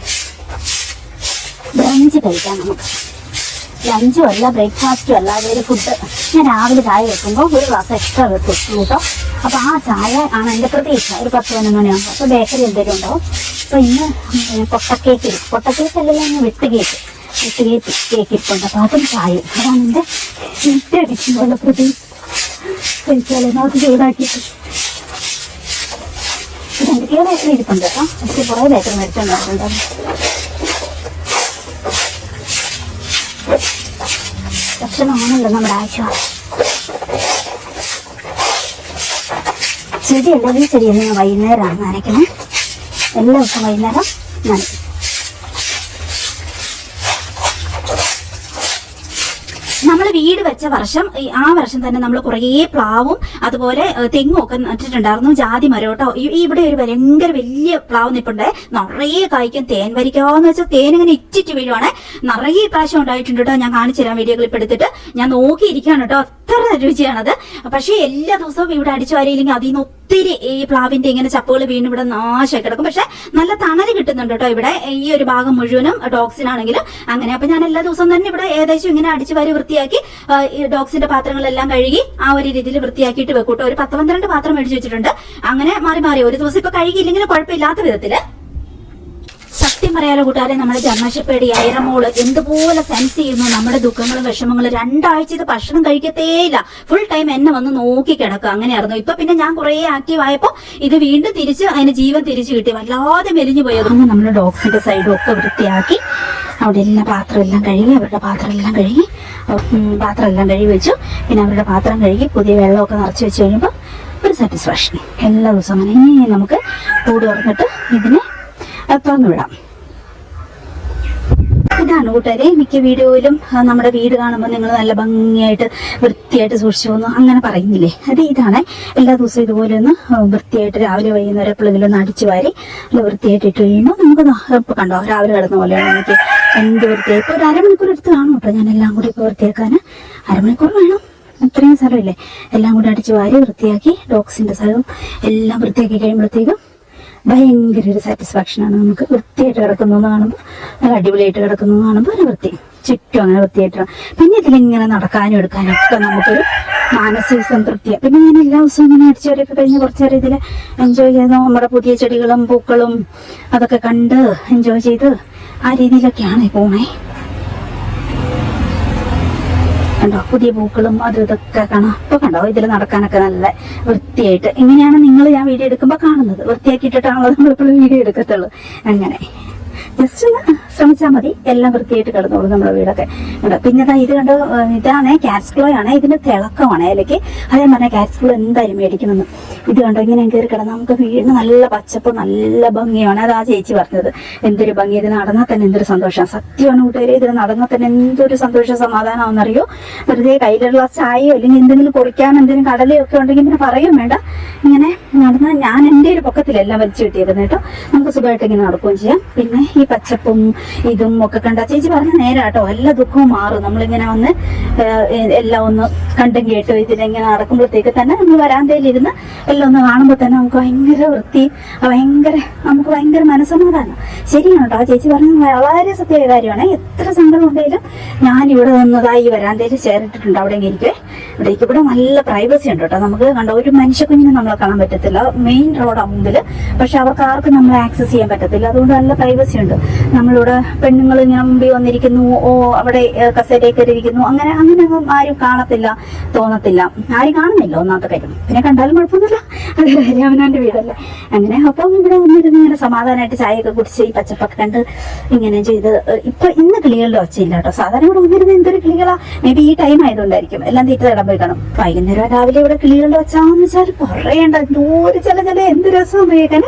ബ്രഞ്ച് കഴിക്കാം. നമുക്ക് ലഞ്ചും അല്ല ബ്രേക്ക്ഫാസ്റ്റും അല്ല, അതൊരു ഫുഡ്. ഞാൻ രാവിലെ ചായ വെക്കുമ്പോൾ ഒരു ഗ്ലാസ് എക്സ്ട്രാ വെക്കും കേട്ടോ. അപ്പൊ ആ ചായ ആണ് എൻ്റെ പ്രതീക്ഷ. ഒരു 10-11 മണിയാകുമ്പോൾ. അപ്പൊ ബേക്കറി എന്തെങ്കിലും ഉണ്ടാവും. അപ്പൊ ഇന്ന് പൊട്ടക്കേക്ക് അല്ലല്ലോ, ഇന്ന് വെട്ടുകേക്ക് ഇരിപ്പുണ്ട്. അപ്പൊ അതും ചായയും. അതാണ് എൻ്റെ ഇഷ്ടമുള്ള പ്രതീക്ഷ. കഴിച്ചാലേ നമുക്ക് ചൂടാക്കിയിട്ട്. എന്തൊക്കെയോ ബേക്കറി ഇരിപ്പുണ്ട് കേട്ടോ. പക്ഷെ കുറെ ബേക്കറി മേടിച്ചുണ്ടായിട്ടുണ്ട്. ഭക്ഷണമാണല്ലോ നമ്മുടെ ആവശ്യം. ചെടിയുണ്ടെങ്കിൽ ചെടിയല്ല ഞാൻ വൈകുന്നേരമാണ് നനയ്ക്കുന്നത്. എല്ലാ ദിവസവും വൈകുന്നേരം നനയ്ക്കും. നമ്മൾ വീട് വീട് വെച്ച വർഷം ആ വർഷം തന്നെ നമ്മൾ കുറേ പ്ലാവും അതുപോലെ തെങ്ങും ഒക്കെ നട്ടിട്ടുണ്ടായിരുന്നു. ജാതി മരം കേട്ടോ. ഇവിടെ ഒരു ഭയങ്കര വലിയ പ്ലാവ് നിൽപ്പുണ്ട്, നിറയെ കായ്ക്കും. തേൻ വരിക്കാന്ന് വെച്ചാൽ തേൻ ഇങ്ങനെ ഇറ്റിറ്റ് വീഴുവാണ്. നിറയെ പ്രാവശ്യം ഉണ്ടായിട്ടുണ്ട് കേട്ടോ. ഞാൻ കാണിച്ചു തരാം വീഡിയോ ക്ലിപ്പ് എടുത്തിട്ട്. ഞാൻ നോക്കിയിരിക്കുകയാണ് കേട്ടോ, അത്ര രുചിയാണത്. പക്ഷേ എല്ലാ ദിവസവും ഇവിടെ അടിച്ചു വാരിയില്ലെങ്കിൽ അതിൽ നിന്ന് ഒത്തിരി ഈ പ്ലാവിന്റെ ഇങ്ങനെ ചപ്പുകൾ വീണ് ഇവിടെ നാശമായി കിടക്കും. പക്ഷെ നല്ല തണല് കിട്ടുന്നുണ്ട് കേട്ടോ. ഇവിടെ ഈ ഒരു ഭാഗം മുഴുവനും ഡോഗ്സിനാണെങ്കിലും അങ്ങനെ. അപ്പൊ ഞാൻ എല്ലാ ദിവസവും തന്നെ ഇവിടെ ഏകദേശം ഇങ്ങനെ അടിച്ചു വാരി വൃത്തിയാക്കി ഈ ഡോഗ്സിന്റെ പാത്രങ്ങളെല്ലാം കഴുകി ആ ഒരു രീതിയിൽ വൃത്തിയാക്കിയിട്ട് വെക്കും കേട്ടോ. ഒരു 10-12 പാത്രം മേടിച്ചു വെച്ചിട്ടുണ്ട്. അങ്ങനെ മാറി മാറി ഒരു ദിവസം ഇപ്പൊ കഴുകിയില്ലെങ്കിലും കുഴപ്പമില്ലാത്ത വിധത്തില്. സത്യം പറയാലോ കൂട്ടുകാരെ, നമ്മുടെ ജർമ്മൻഷെപ്പേർഡ് ഐറമോള് എന്തുപോലെ സെൻസ് ചെയ്യുന്നു നമ്മുടെ ദുഃഖങ്ങളും വിഷമങ്ങളും. 2 ആഴ്ച ഇത് ഭക്ഷണം കഴിക്കത്തേയില്ല, ഫുൾ ടൈം എന്നെ വന്ന് നോക്കി കിടക്കുക. അങ്ങനെയായിരുന്നു. ഇപ്പൊ പിന്നെ ഞാൻ കുറെ ആക്റ്റീവ് ആയപ്പോ ഇത് വീണ്ടും തിരിച്ച് അതിന് ജീവൻ തിരിച്ചു കിട്ടി. വല്ലാതെ മെലിഞ്ഞു പോയതൊന്നും നമ്മുടെ ഡോഗ്സിന്റെ സൈഡും ഒക്കെ വൃത്തിയാക്കി അവിടെ എല്ലാം പാത്രമെല്ലാം കഴുകി, അവരുടെ പാത്രമെല്ലാം കഴുകി വെച്ചു. പിന്നെ അവരുടെ പാത്രം കഴുകി പുതിയ വെള്ളമൊക്കെ നിറച്ച് വെച്ച് കഴിയുമ്പോൾ ഒരു സാറ്റിസ്ഫാക്ഷൻ. എല്ലാ ദിവസവും അങ്ങനെ ഇനി നമുക്ക് കൂട് തുറന്നിട്ട് ഇതിനെ തുറന്നു വിടാം. ഇതാണ് കൂട്ടുകാരെ, മിക്ക വീഡിയോയിലും നമ്മുടെ വീട് കാണുമ്പോൾ നിങ്ങൾ നല്ല ഭംഗിയായിട്ട് വൃത്തിയായിട്ട് സൂക്ഷിച്ചു പോകുന്നു അങ്ങനെ പറയുന്നില്ലേ, അത് ഇതാണ്. എല്ലാ ദിവസവും ഇതുപോലെ ഒന്ന് വൃത്തിയായിട്ട് രാവിലെ വൈകുന്നേരം എപ്പോഴെങ്കിലും ഒന്ന് അടിച്ചു വാരി നല്ല വൃത്തിയായിട്ട് ഇട്ട് കഴിയുമ്പോൾ നമുക്ക് ഇപ്പൊ കണ്ടോ രാവിലെ കിടന്ന പോലെയാണ് എനിക്ക് എന്ത് വൃത്തിയായി. ഇപ്പോൾ ഒരു അരമണിക്കൂർ എടുത്ത് കാണും കേട്ടോ. ഞാൻ എല്ലാം കൂടി ഇപ്പോൾ വൃത്തിയാക്കാൻ അരമണിക്കൂർ വേണം. ഇത്രയും സ്ഥലമില്ലേ, എല്ലാം കൂടി അടിച്ചു വാരി വൃത്തിയാക്കി ഡോഗ്സിന്റെ സ്ഥലവും എല്ലാം വൃത്തിയാക്കി കഴിയുമ്പോഴത്തേക്കും ഭയങ്കര ഒരു സാറ്റിസ്ഫാക്ഷനാണ്. നമുക്ക് വൃത്തിയായിട്ട് കിടക്കുന്നു കാണുമ്പോൾ, നല്ല അടിപൊളിയായിട്ട് കിടക്കുന്നു കാണുമ്പോൾ ഒരു വൃത്തി ചുറ്റും അങ്ങനെ വൃത്തിയായിട്ട്. പിന്നെ ഇതിലിങ്ങനെ നടക്കാനും എടുക്കാനും ഒക്കെ നമുക്കൊരു മാനസിക സംതൃപ്തിയാണ്. പിന്നെ ഞാൻ എല്ലാ ദിവസവും ഇങ്ങനെ അടിച്ചുവരെയൊക്കെ കഴിഞ്ഞ് കുറച്ച് നേരം ഇതിൽ എൻജോയ് ചെയ്ത് നമ്മുടെ പുതിയ ചെടികളും പൂക്കളും അതൊക്കെ കണ്ട് എൻജോയ് ചെയ്ത് ആ രീതിയിലൊക്കെയാണ് പോണേ. കണ്ടോ പുതിയ പൂക്കളും അതും ഇതൊക്കെ കാണാം. ഇപ്പൊ കണ്ടോ ഇതിൽ നടക്കാനൊക്കെ നല്ല വൃത്തിയായിട്ട്. ഇങ്ങനെയാണ് നിങ്ങൾ ഞാൻ വീഡിയോ എടുക്കുമ്പോൾ കാണുന്നത്. വൃത്തിയാക്കിയിട്ടാണല്ലോ നമ്മളിപ്പോഴും വീഡിയോ എടുക്കത്തുള്ളൂ. അങ്ങനെ ജസ്റ്റ് ഒന്ന് ശ്രമിച്ചാൽ മതി, എല്ലാം വൃത്തിയായിട്ട് കിടന്നോളൂ നമ്മുടെ വീടൊക്കെ. പിന്നെ ഇത് കണ്ടോ, ഇതാണ് കാറ്റ്സ്ക്ലോ ആണ്. ഇതിന്റെ തിളക്കമാണ് ഇലയ്ക്ക്. അതേ പറഞ്ഞാൽ കാറ്റ്സ്ക്ലോ എന്തായാലും മേടിക്കണമെന്ന്. ഇത് കണ്ടോ ഇങ്ങനെ കയറി കിടന്ന് നമുക്ക് വീടിന് നല്ല പച്ചപ്പ് നല്ല ഭംഗിയാണ്. അതാ ചേച്ചി പറഞ്ഞത്, എന്തൊരു ഭംഗി. ഇത് നടന്നാൽ തന്നെ എന്തൊരു സന്തോഷം. സത്യമാണ് കൂട്ടുകാരെ, ഇതിൽ നടന്നാൽ തന്നെ എന്തൊരു സന്തോഷം സമാധാനമാണെന്നറിയോ. വെറുതെ കയ്യിലുള്ള ചായയോ അല്ലെങ്കിൽ എന്തെങ്കിലും കുറിക്കാൻ എന്തെങ്കിലും കടലയോ ഒക്കെ ഉണ്ടെങ്കിൽ പിന്നെ പറയും വേണ്ട. ഇങ്ങനെ നടന്നാൽ ഞാൻ എൻ്റെ ഒരു പൊക്കത്തിലെല്ലാം വലിച്ചു കിട്ടിയേക്കുന്നത് കേട്ടോ. നമുക്ക് സുഖമായിട്ട് ഇങ്ങനെ നടക്കുകയും ചെയ്യാം. പിന്നെ ഈ പച്ചപ്പും ഇതും ഒക്കെ കണ്ട ചേച്ചി പറഞ്ഞ നേരാട്ടോ, എല്ലാ ദുഃഖവും മാറും. നമ്മളിങ്ങനെ വന്ന് എല്ലാം ഒന്ന് കണ്ടും കേട്ടു ഇതിലിങ്ങനെ നടക്കുമ്പോഴത്തേക്ക് തന്നെ നമ്മൾ വരാന്തയിലിരുന്ന് എല്ലാം ഒന്ന് കാണുമ്പോൾ തന്നെ നമുക്ക് ഭയങ്കര വൃത്തി, നമുക്ക് ഭയങ്കര മനസ്സമാധാനം. ശരിയാണ് കേട്ടോ, ആ ചേച്ചി പറഞ്ഞത് വളരെ സത്യമായ കാര്യമാണ്. എത്ര സങ്കടം ഉണ്ടെങ്കിലും ഞാൻ ഇവിടെ നിന്നതായി ഈ വരാന്തയിൽ ചേർത്തിട്ടുണ്ട്. അവിടെ ഇരിക്കുവേ, ഇവിടെ നല്ല പ്രൈവസി ഉണ്ട് കേട്ടോ. നമുക്ക് കണ്ടോ ഒരു മനുഷ്യക്കുഞ്ഞിനെ നമ്മളെ കാണാൻ പറ്റത്തില്ല, മെയിൻ റോഡാണ് മുമ്പിൽ. പക്ഷെ അവർക്ക് ആർക്കും നമ്മളെ ആക്സസ് ചെയ്യാൻ പറ്റത്തില്ല. അതുകൊണ്ട് നല്ല പ്രൈവസി ഉണ്ട്. നമ്മളിവിടെ പെണ്ണുങ്ങൾ ഇങ്ങനെ മുമ്പിൽ വന്നിരിക്കുന്നു, അവിടെ കസേരയിൽ കയറിയിരിക്കുന്നു, അങ്ങനെ ആരും കാണത്തില്ല, തോന്നത്തില്ല. ആരും കാണുന്നില്ല ഒന്നാമത്തെ കാര്യം. പിന്നെ കണ്ടാലും കുഴപ്പമൊന്നുമില്ല, അത് രാമനാന്റെ വീടല്ലേ. അങ്ങനെ അപ്പം ഇവിടെ വന്നിരുന്ന് ഇങ്ങനെ സമാധാനമായിട്ട് ചായയൊക്കെ കുടിച്ച് ഈ പച്ചപ്പൊക്കെ കണ്ട് ഇങ്ങനെ ചെയ്ത്. ഇന്ന് കിളികളുടെ ഒച്ചയില്ല കേട്ടോ. സാധാരണ ഇവിടെ വന്നിരുന്ന എന്തൊരു കിളികളാ. മേ ബി ഈ ടൈം ആയതുകൊണ്ടായിരിക്കും, എല്ലാം തീറ്റ തടം പോയി കാണും. വൈകുന്നേരം രാവിലെ ഇവിടെ കിളികളുടെ ഒച്ചാന്ന് വെച്ചാൽ പറയണ്ട, എന്തോരം ചില എന്ത് രസമാണ് കേൾക്കാൻ.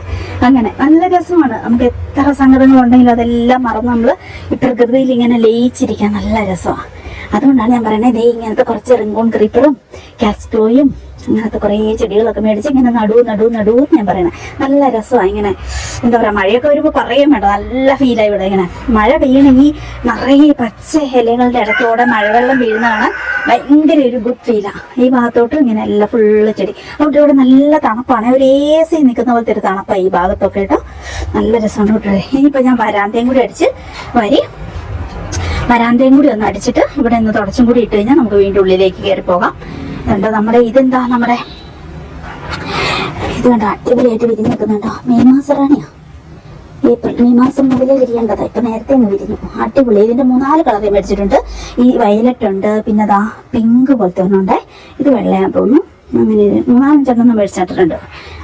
അങ്ങനെ നല്ല രസമാണ്. നമുക്ക് എത്ര സങ്കടങ്ങളുണ്ടെങ്കിലും അതെല്ലാം മറന്ന് നമ്മൾ ഈ പ്രകൃതിയിൽ ഇങ്ങനെ ലയിച്ചിരിക്കാൻ നല്ല രസമാണ്. അതുകൊണ്ടാണ് ഞാൻ പറയുന്നത്, ഇങ്ങനത്തെ കുറച്ച് റിംഗോൺ ക്രീപ്പറും കാറ്റ്സ്ക്ലോയും അങ്ങനത്തെ കുറേ ചെടികളൊക്കെ മേടിച്ച് ഇങ്ങനെ നടുവ് ഞാൻ പറയണേ. നല്ല രസമാണ്. ഇങ്ങനെ എന്താ പറയുക, മഴയൊക്കെ വരുമ്പോൾ പറയാൻ വേണ്ട, നല്ല ഫീലായി ഇവിടെ. ഇങ്ങനെ മഴ പെയ്യണമെങ്കിൽ നിറയെ പച്ച ഇലകളുടെ ഇടത്തോടെ മഴവെള്ളം വീഴുന്നതാണ് ഭയങ്കര ഒരു ഗുഡ് ഫീലാണ്. ഈ ഭാഗത്തോട്ട് ഇങ്ങനെ എല്ലാം ഫുള്ള് ചെടി. അവിടെ ഇവിടെ നല്ല തണുപ്പാണ്, ഒരു AC നിൽക്കുന്ന പോലത്തെ ഒരു തണുപ്പാണ് ഈ ഭാഗത്തൊക്കെ കേട്ടോ. നല്ല രസമാണ് കേട്ടോ. ഇനിയിപ്പോൾ ഞാൻ വരാന്തയും കൂടി അടിച്ച് വരാന്തയും കൂടി ഒന്ന് അടിച്ചിട്ട് ഇവിടെ ഒന്ന് തുടച്ചും കൂടി ഇട്ട് കഴിഞ്ഞാൽ നമുക്ക് വീണ്ടും ഉള്ളിലേക്ക് കയറി പോകാം. കണ്ടോ നമ്മുടെ ഇത് കണ്ടോ അടിപൊളിയായിട്ട് വിരിഞ്ഞ് നിൽക്കുന്നുണ്ടോ. മെയ് മാസം റാണിയാ, മെയ് മാസം മുതലേ വിരിയേണ്ടതാ. ഇപ്പൊ നേരത്തെ ഒന്ന് വിരിഞ്ഞു, അടിപൊളി. ഇതിന്റെ 3-4 കളർ മേടിച്ചിട്ടുണ്ട്. ഈ വയലറ്റ് ഉണ്ട്, പിന്നെ അതാ പിങ്ക് പോലത്തെ ഒന്നുണ്ട്, ഇത് വെള്ളയാന്ന് തോന്നുന്നു. അങ്ങനെ 4-5 മേടിച്ചിട്ടുണ്ട്.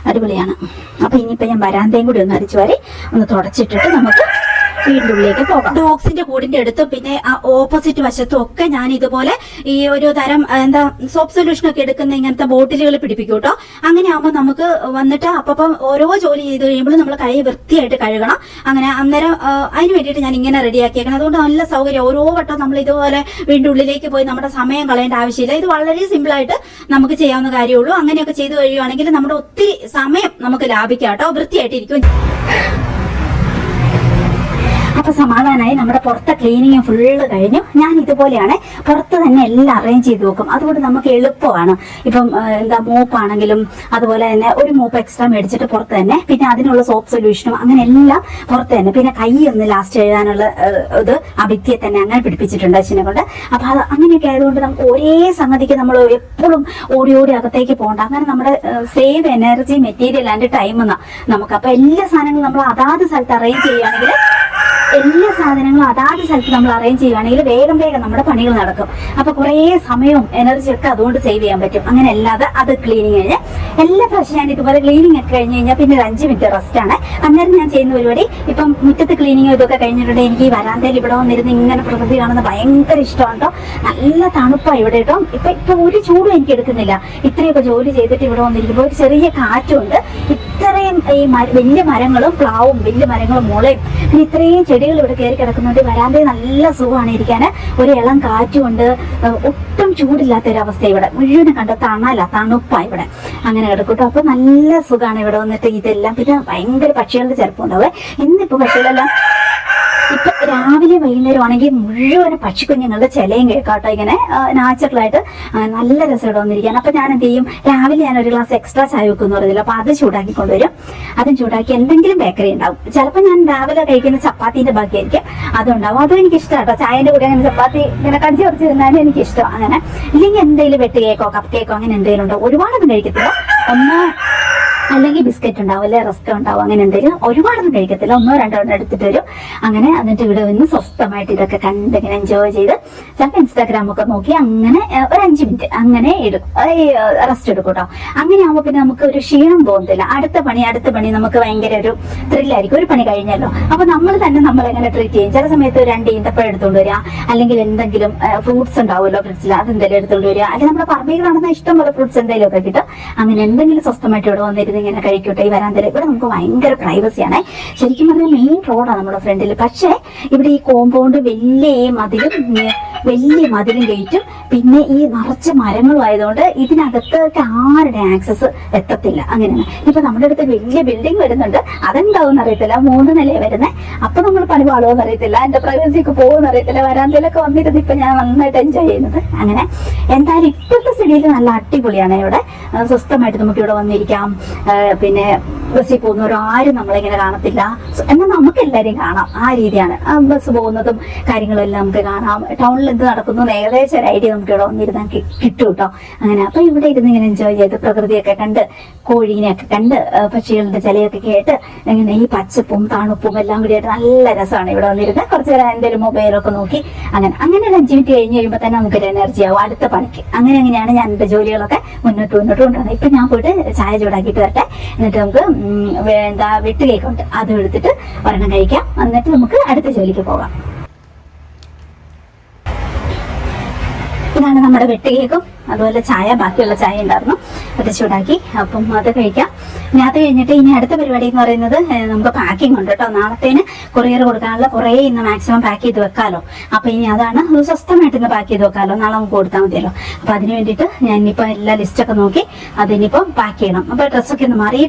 അടിപൊളിയാണ്. അപ്പൊ ഇനിയിപ്പോ ഞാൻ വരാന്തയും കൂടി ഒന്ന് അടിച്ചു വാരി ഒന്ന് തുടച്ചിട്ടിട്ട് നമുക്ക് വീടിന്റെ ഉള്ളിലേക്ക് പോകാം. ഡോഗ്സിന്റെ കൂടിന്റെ അടുത്തും പിന്നെ ഓപ്പോസിറ്റ് വശത്തും ഒക്കെ ഞാൻ ഇതുപോലെ ഈ ഒരു തരം സോപ്പ് സൊല്യൂഷൻ ഒക്കെ എടുക്കുന്ന ഇങ്ങനത്തെ ബോട്ടിലുകൾ പിടിപ്പിക്കും കേട്ടോ. അങ്ങനെ ആകുമ്പോൾ നമുക്ക് വന്നിട്ട് അപ്പം ഓരോ ജോലി ചെയ്ത് കഴിയുമ്പോൾ നമ്മൾ കൈ വൃത്തിയായിട്ട് കഴുകണം. അങ്ങനെ അന്നേരം അതിന് വേണ്ടിയിട്ട് ഞാൻ ഇങ്ങനെ റെഡിയാക്കിയേക്കണം. അതുകൊണ്ട് നല്ല സൗകര്യം. ഓരോ വട്ടം നമ്മൾ ഇതുപോലെ വീടിന്റെ ഉള്ളിലേക്ക് പോയി നമ്മുടെ സമയം കളയേണ്ട ആവശ്യമില്ല. ഇത് വളരെ സിമ്പിൾ ആയിട്ട് നമുക്ക് ചെയ്യാവുന്ന കാര്യമുള്ളൂ. അങ്ങനെയൊക്കെ ചെയ്തു കഴിയുവാണെങ്കിൽ നമ്മുടെ ഒത്തിരി സമയം നമുക്ക് ലാഭിക്കാം കേട്ടോ. വൃത്തിയായിട്ടിരിക്കും. അപ്പൊ സമാധാനമായി. നമ്മുടെ പുറത്തെ ക്ലീനിങ് ഫുള്ള് കഴിഞ്ഞു. ഞാൻ ഇതുപോലെയാണ് പുറത്ത് തന്നെ എല്ലാം അറേഞ്ച് ചെയ്ത് വെക്കും. അതുകൊണ്ട് നമുക്ക് എളുപ്പമാണ്. ഇപ്പം മോപ്പാണെങ്കിലും അതുപോലെ തന്നെ ഒരു മോപ്പ് എക്സ്ട്രാ മേടിച്ചിട്ട് പുറത്ത് തന്നെ, പിന്നെ അതിനുള്ള സോപ്പ് സൊല്യൂഷനും അങ്ങനെ എല്ലാം പുറത്ത് തന്നെ. പിന്നെ കൈ ഒന്ന് ലാസ്റ്റ് എഴുതാനുള്ള ഇത് ആ ഭിത്തിയെ തന്നെ അങ്ങനെ പിടിപ്പിച്ചിട്ടുണ്ട് അച്ഛനെ കൊണ്ട്. അപ്പൊ അത് അങ്ങനെയൊക്കെ ആയതുകൊണ്ട് നമുക്ക് ഒരേ സംഗതിക്ക് നമ്മൾ എപ്പോഴും ഓടി ഓടി അകത്തേക്ക് പോകണ്ട. അങ്ങനെ നമ്മുടെ save energy, material and time എന്നാ നമുക്ക്. അപ്പൊ എല്ലാ സാധനങ്ങളും നമ്മൾ അതാത് സ്ഥലത്ത് അറേഞ്ച് ചെയ്യുകയാണെങ്കിൽ വേഗം നമ്മുടെ പണികൾ നടക്കും. അപ്പൊ കുറെ സമയവും എനർജി ഒക്കെ അതുകൊണ്ട് സേവ് ചെയ്യാൻ പറ്റും. അങ്ങനെ അല്ലാതെ അത് ക്ലീനിങ് കഴിഞ്ഞ് എല്ലാ പ്രാവശ്യം ഞാൻ ഇതുപോലെ ക്ലീനിങ് ഒക്കെ കഴിഞ്ഞ് കഴിഞ്ഞാൽ പിന്നെ ഒരു 5 മിനിറ്റ് റെസ്റ്റ് ആണ്. അന്നേരം ഞാൻ ചെയ്യുന്ന പരിപാടി, ഇപ്പം മുറ്റത്ത് ക്ലീനിങ് ഇതൊക്കെ കഴിഞ്ഞിട്ടുണ്ട്. എനിക്ക് ഈ വരാന്തയിൽ ഇവിടെ വന്നിരുന്ന് ഇങ്ങനെ പ്രകൃതി കാണുന്നത് ഭയങ്കര ഇഷ്ടമാണ് കേട്ടോ. നല്ല തണുപ്പാണ് ഇവിടെ കേട്ടോ. ഇപ്പൊ ഒരു ചൂടും എനിക്ക് എടുക്കുന്നില്ല. ഇത്രയൊക്കെ ജോലി ചെയ്തിട്ട് ഇവിടെ വന്നിരിക്കുമ്പോൾ ഒരു ചെറിയ കാറ്റുണ്ട്. ഇത്രയും ഈ വലിയ മരങ്ങളും പ്ലാവും വലിയ മരങ്ങളും മുളയും പിന്നെ ഇത്രയും ചെടികൾ ഇവിടെ കയറി കിടക്കുന്നുണ്ട്. വരാന്തയിൽ നല്ല സുഖമാണ് ഇരിക്കാന്. ഒരു ഇളം കാറ്റുമുണ്ട്. ഒട്ടും ചൂടില്ലാത്തൊരവസ്ഥ. ഇവിടെ മുഴുവനും കണ്ട തണുപ്പാ ഇവിടെ അങ്ങനെ കിടക്കൂട്ടോ. അപ്പൊ നല്ല സുഖമാണ് ഇവിടെ വന്നിട്ട് ഇതെല്ലാം. പിന്നെ ഭയങ്കര പക്ഷികളുടെ ചെറുപ്പം ഉണ്ടാവേ. ഇന്നിപ്പോ പക്ഷികളെല്ലാം ഇപ്പൊ രാവിലെ വൈകുന്നേരം ആണെങ്കിൽ മുഴുവനും പക്ഷിക്കുഞ്ഞുങ്ങളുടെ ചിലയും കേൾക്കാട്ടോ. ഇങ്ങനെ നാച്ചുറലായിട്ട് നല്ല രസം ഇവിടെ വന്നിരിക്കാൻ. അപ്പൊ ഞാൻ എന്ത് ചെയ്യും, രാവിലെ ഞാൻ ഒരു ഗ്ലാസ് എക്സ്ട്രാ ചായ വെക്കുന്നു പറഞ്ഞില്ല. അപ്പൊ അത് ചൂടാക്കി കൊണ്ടുവരും. അതും ചൂടാക്കി എന്തെങ്കിലും ബേക്കറി ഉണ്ടാവും. ചിലപ്പോൾ ഞാൻ രാവിലെ കഴിക്കുന്ന ചപ്പാത്തിന്റെ ബാക്കിയായിരിക്കും അതുണ്ടാവും. അതും എനിക്ക് ഇഷ്ടമാട്ടോ. ചായന്റെ കൂടെ അങ്ങനെ ചപ്പാത്തി ഇങ്ങനെ കടിച്ചു കുറച്ച് തിന്നാലും എനിക്ക് ഇഷ്ടം. അങ്ങനെ ഇല്ലെങ്കിൽ എന്തെങ്കിലും വെട്ട് കേക്കോ കപ്പ് കേക്കോ അങ്ങനെ എന്തെങ്കിലും ഉണ്ടോ. ഒരുപാടൊന്നും കഴിക്കത്തില്ല. അല്ലെങ്കിൽ ബിസ്ക്കറ്റ് ഉണ്ടാവും, അല്ലെ റസ്ക് ഉണ്ടാവും. അങ്ങനെ എന്തെങ്കിലും ഒരുപാടൊന്നും കഴിക്കത്തില്ല. 1 2 എണ്ണം എടുത്തിട്ട് വരും. അങ്ങനെ എന്നിട്ട് ഇവിടെ വന്ന് സ്വസ്ഥമായിട്ട് ഇതൊക്കെ കണ്ട് ഇങ്ങനെ എൻജോയ് ചെയ്ത് ചിലപ്പോൾ ഇൻസ്റ്റാഗ്രാമൊക്കെ നോക്കി അങ്ങനെ ഒരു 5 മിനിറ്റ് അങ്ങനെ റെസ്റ്റ് എടുക്കും കേട്ടോ. അങ്ങനെ ആകുമ്പോൾ പിന്നെ നമുക്ക് ഒരു ക്ഷീണം തോന്നത്തില്ല. അടുത്ത പണി നമുക്ക് ഭയങ്കര ഒരു ത്രില്ലായിരിക്കും. ഒരു പണി കഴിഞ്ഞല്ലോ. അപ്പൊ നമ്മൾ തന്നെ നമ്മളെങ്ങനെ ട്രീറ്റ് ചെയ്യും. ചില സമയത്ത് 2 ഈന്തപ്പഴം എടുത്തുകൊണ്ട് വരിക, അല്ലെങ്കിൽ എന്തെങ്കിലും ഫ്രൂട്ട്സ് ഉണ്ടാവുമല്ലോ ഫ്രിഡ്ജിൽ, അതെന്തെങ്കിലും എടുത്തുകൊണ്ട് വരിക. അല്ലെങ്കിൽ നമ്മുടെ പറമ്പിൽ കാണുന്ന ഇഷ്ടംപോലെ ഫ്രൂട്ട്സ് എന്തെങ്കിലും ഒക്കെ കിട്ടും. അങ്ങനെ എന്തെങ്കിലും സ്വസ്ഥമായിട്ട് ഇവിടെ വന്നിരുന്ന് ഇങ്ങനെ കഴിക്കട്ടെ. ഈ വരാന്തയിൽ ഇവിടെ നമുക്ക് ഭയങ്കര പ്രൈവസിയാണ്. ശരിക്കും പറഞ്ഞാൽ മെയിൻ റോഡാണ് നമ്മുടെ ഫ്രണ്ടിൽ. പക്ഷേ ഇവിടെ ഈ കോമ്പൗണ്ട് വലിയ മതിലും ഗേറ്റും പിന്നെ ഈ നിറച്ച മരങ്ങളും ആയതുകൊണ്ട് ഇതിനകത്തേക്ക് ആരുടെ ആക്സസ് എത്തത്തില്ല. അങ്ങനെയാണ്. ഇപ്പൊ നമ്മുടെ അടുത്ത് വലിയ ബിൽഡിംഗ് വരുന്നുണ്ട്. അതെന്താവും അറിയത്തില്ല. 3 നിലയെ വരുന്നത്. അപ്പൊ നമ്മൾ പണി പാടുമെന്ന് അറിയത്തില്ല. എന്റെ പ്രൈവസിയൊക്കെ പോകുമെന്ന് അറിയത്തില്ല. വരാന്തയിലൊക്കെ വന്നിരുന്ന് ഇപ്പൊ ഞാൻ നന്നായിട്ട് എൻജോയ് ചെയ്യുന്നത്. അങ്ങനെ എന്തായാലും ഇപ്പോഴത്തെ സ്ഥിതിയിൽ നല്ല അടിപൊളിയാണ്. ഇവിടെ സ്വസ്ഥമായിട്ട് നമുക്ക് ഇവിടെ വന്നിരിക്കാം. പിന്നെ ബസ്സിൽ പോകുന്നവരും ആരും നമ്മളിങ്ങനെ കാണത്തില്ല. എന്നാൽ നമുക്ക് എല്ലാവരെയും കാണാം. ആ രീതിയാണ്. ബസ് പോകുന്നതും കാര്യങ്ങളും എല്ലാം നമുക്ക് കാണാം. ടൗണിൽ എന്ത് നടക്കുന്നു ഏകദേശം ഒരു ഐഡിയ നമുക്ക് ഇവിടെ വന്നിരുന്നാൽ കിട്ടും കേട്ടോ. അങ്ങനെ അപ്പൊ ഇവിടെ ഇരുന്ന് ഇങ്ങനെ എൻജോയ് ചെയ്ത് പ്രകൃതിയൊക്കെ കണ്ട് കോഴീനെയൊക്കെ കണ്ട് പക്ഷികളുടെ ചിലയൊക്കെ കേട്ട് ഇങ്ങനെ ഈ പച്ചപ്പും തണുപ്പും എല്ലാം കൂടി ആയിട്ട് നല്ല രസമാണ് ഇവിടെ വന്നിരുന്നത്. കുറച്ച് നേരം എന്തെങ്കിലും മൊബൈലൊക്കെ നോക്കി അങ്ങനെ ഒരു 5 മിനിറ്റ് കഴിഞ്ഞ് കഴിയുമ്പോൾ തന്നെ നമുക്കൊരു എനർജി ആവും അടുത്ത പണിക്ക്. അങ്ങനെയാണ് ഞാൻ എന്റെ ജോലികളൊക്കെ മുന്നോട്ട് കൊണ്ടുവന്നത്. ഇപ്പൊ ഞാൻ പോയിട്ട് ചായ ചൂടാക്കിയിട്ട് വരട്ടെ. എന്നിട്ട് നമുക്ക് വെട്ട് കേക്കുണ്ട്, അതും എടുത്തിട്ട് ഒരെണ്ണം കഴിക്കാം. എന്നിട്ട് നമുക്ക് അടുത്ത ജോലിക്ക് പോകാം. ഇതാണ് നമ്മുടെ വെട്ട് കേക്കും അതുപോലെ ചായ. ബാക്കിയുള്ള ചായ ഉണ്ടായിരുന്നു, അത് ചൂടാക്കി. അപ്പം അത് കഴിക്കാം. ഇനി അത് കഴിഞ്ഞിട്ട് ഇനി അടുത്ത പരിപാടി എന്ന് പറയുന്നത് നമുക്ക് പാക്കിംഗ് ഉണ്ട് കേട്ടോ. നാളത്തേന് കൊറിയർ കൊടുക്കാനുള്ള കുറേ ഇന്ന് മാക്സിമം പാക്ക് ചെയ്ത് വെക്കാലോ. അപ്പൊ ഇനി അതാണ് സ്വസ്ഥമായിട്ട് ഇന്ന് പാക്ക് ചെയ്ത് വെക്കാലോ. നാളെ നമുക്ക് കൊടുത്താൽ മതിയല്ലോ. അപ്പൊ അതിന് വേണ്ടിയിട്ട് ഞാൻ ഇനിയിപ്പോൾ എല്ലാ ലിസ്റ്റൊക്കെ നോക്കി അതിനിപ്പം പാക്ക് ചെയ്യണം. അപ്പൊ ഡ്രസ്സൊക്കെ ഒന്ന് മാറി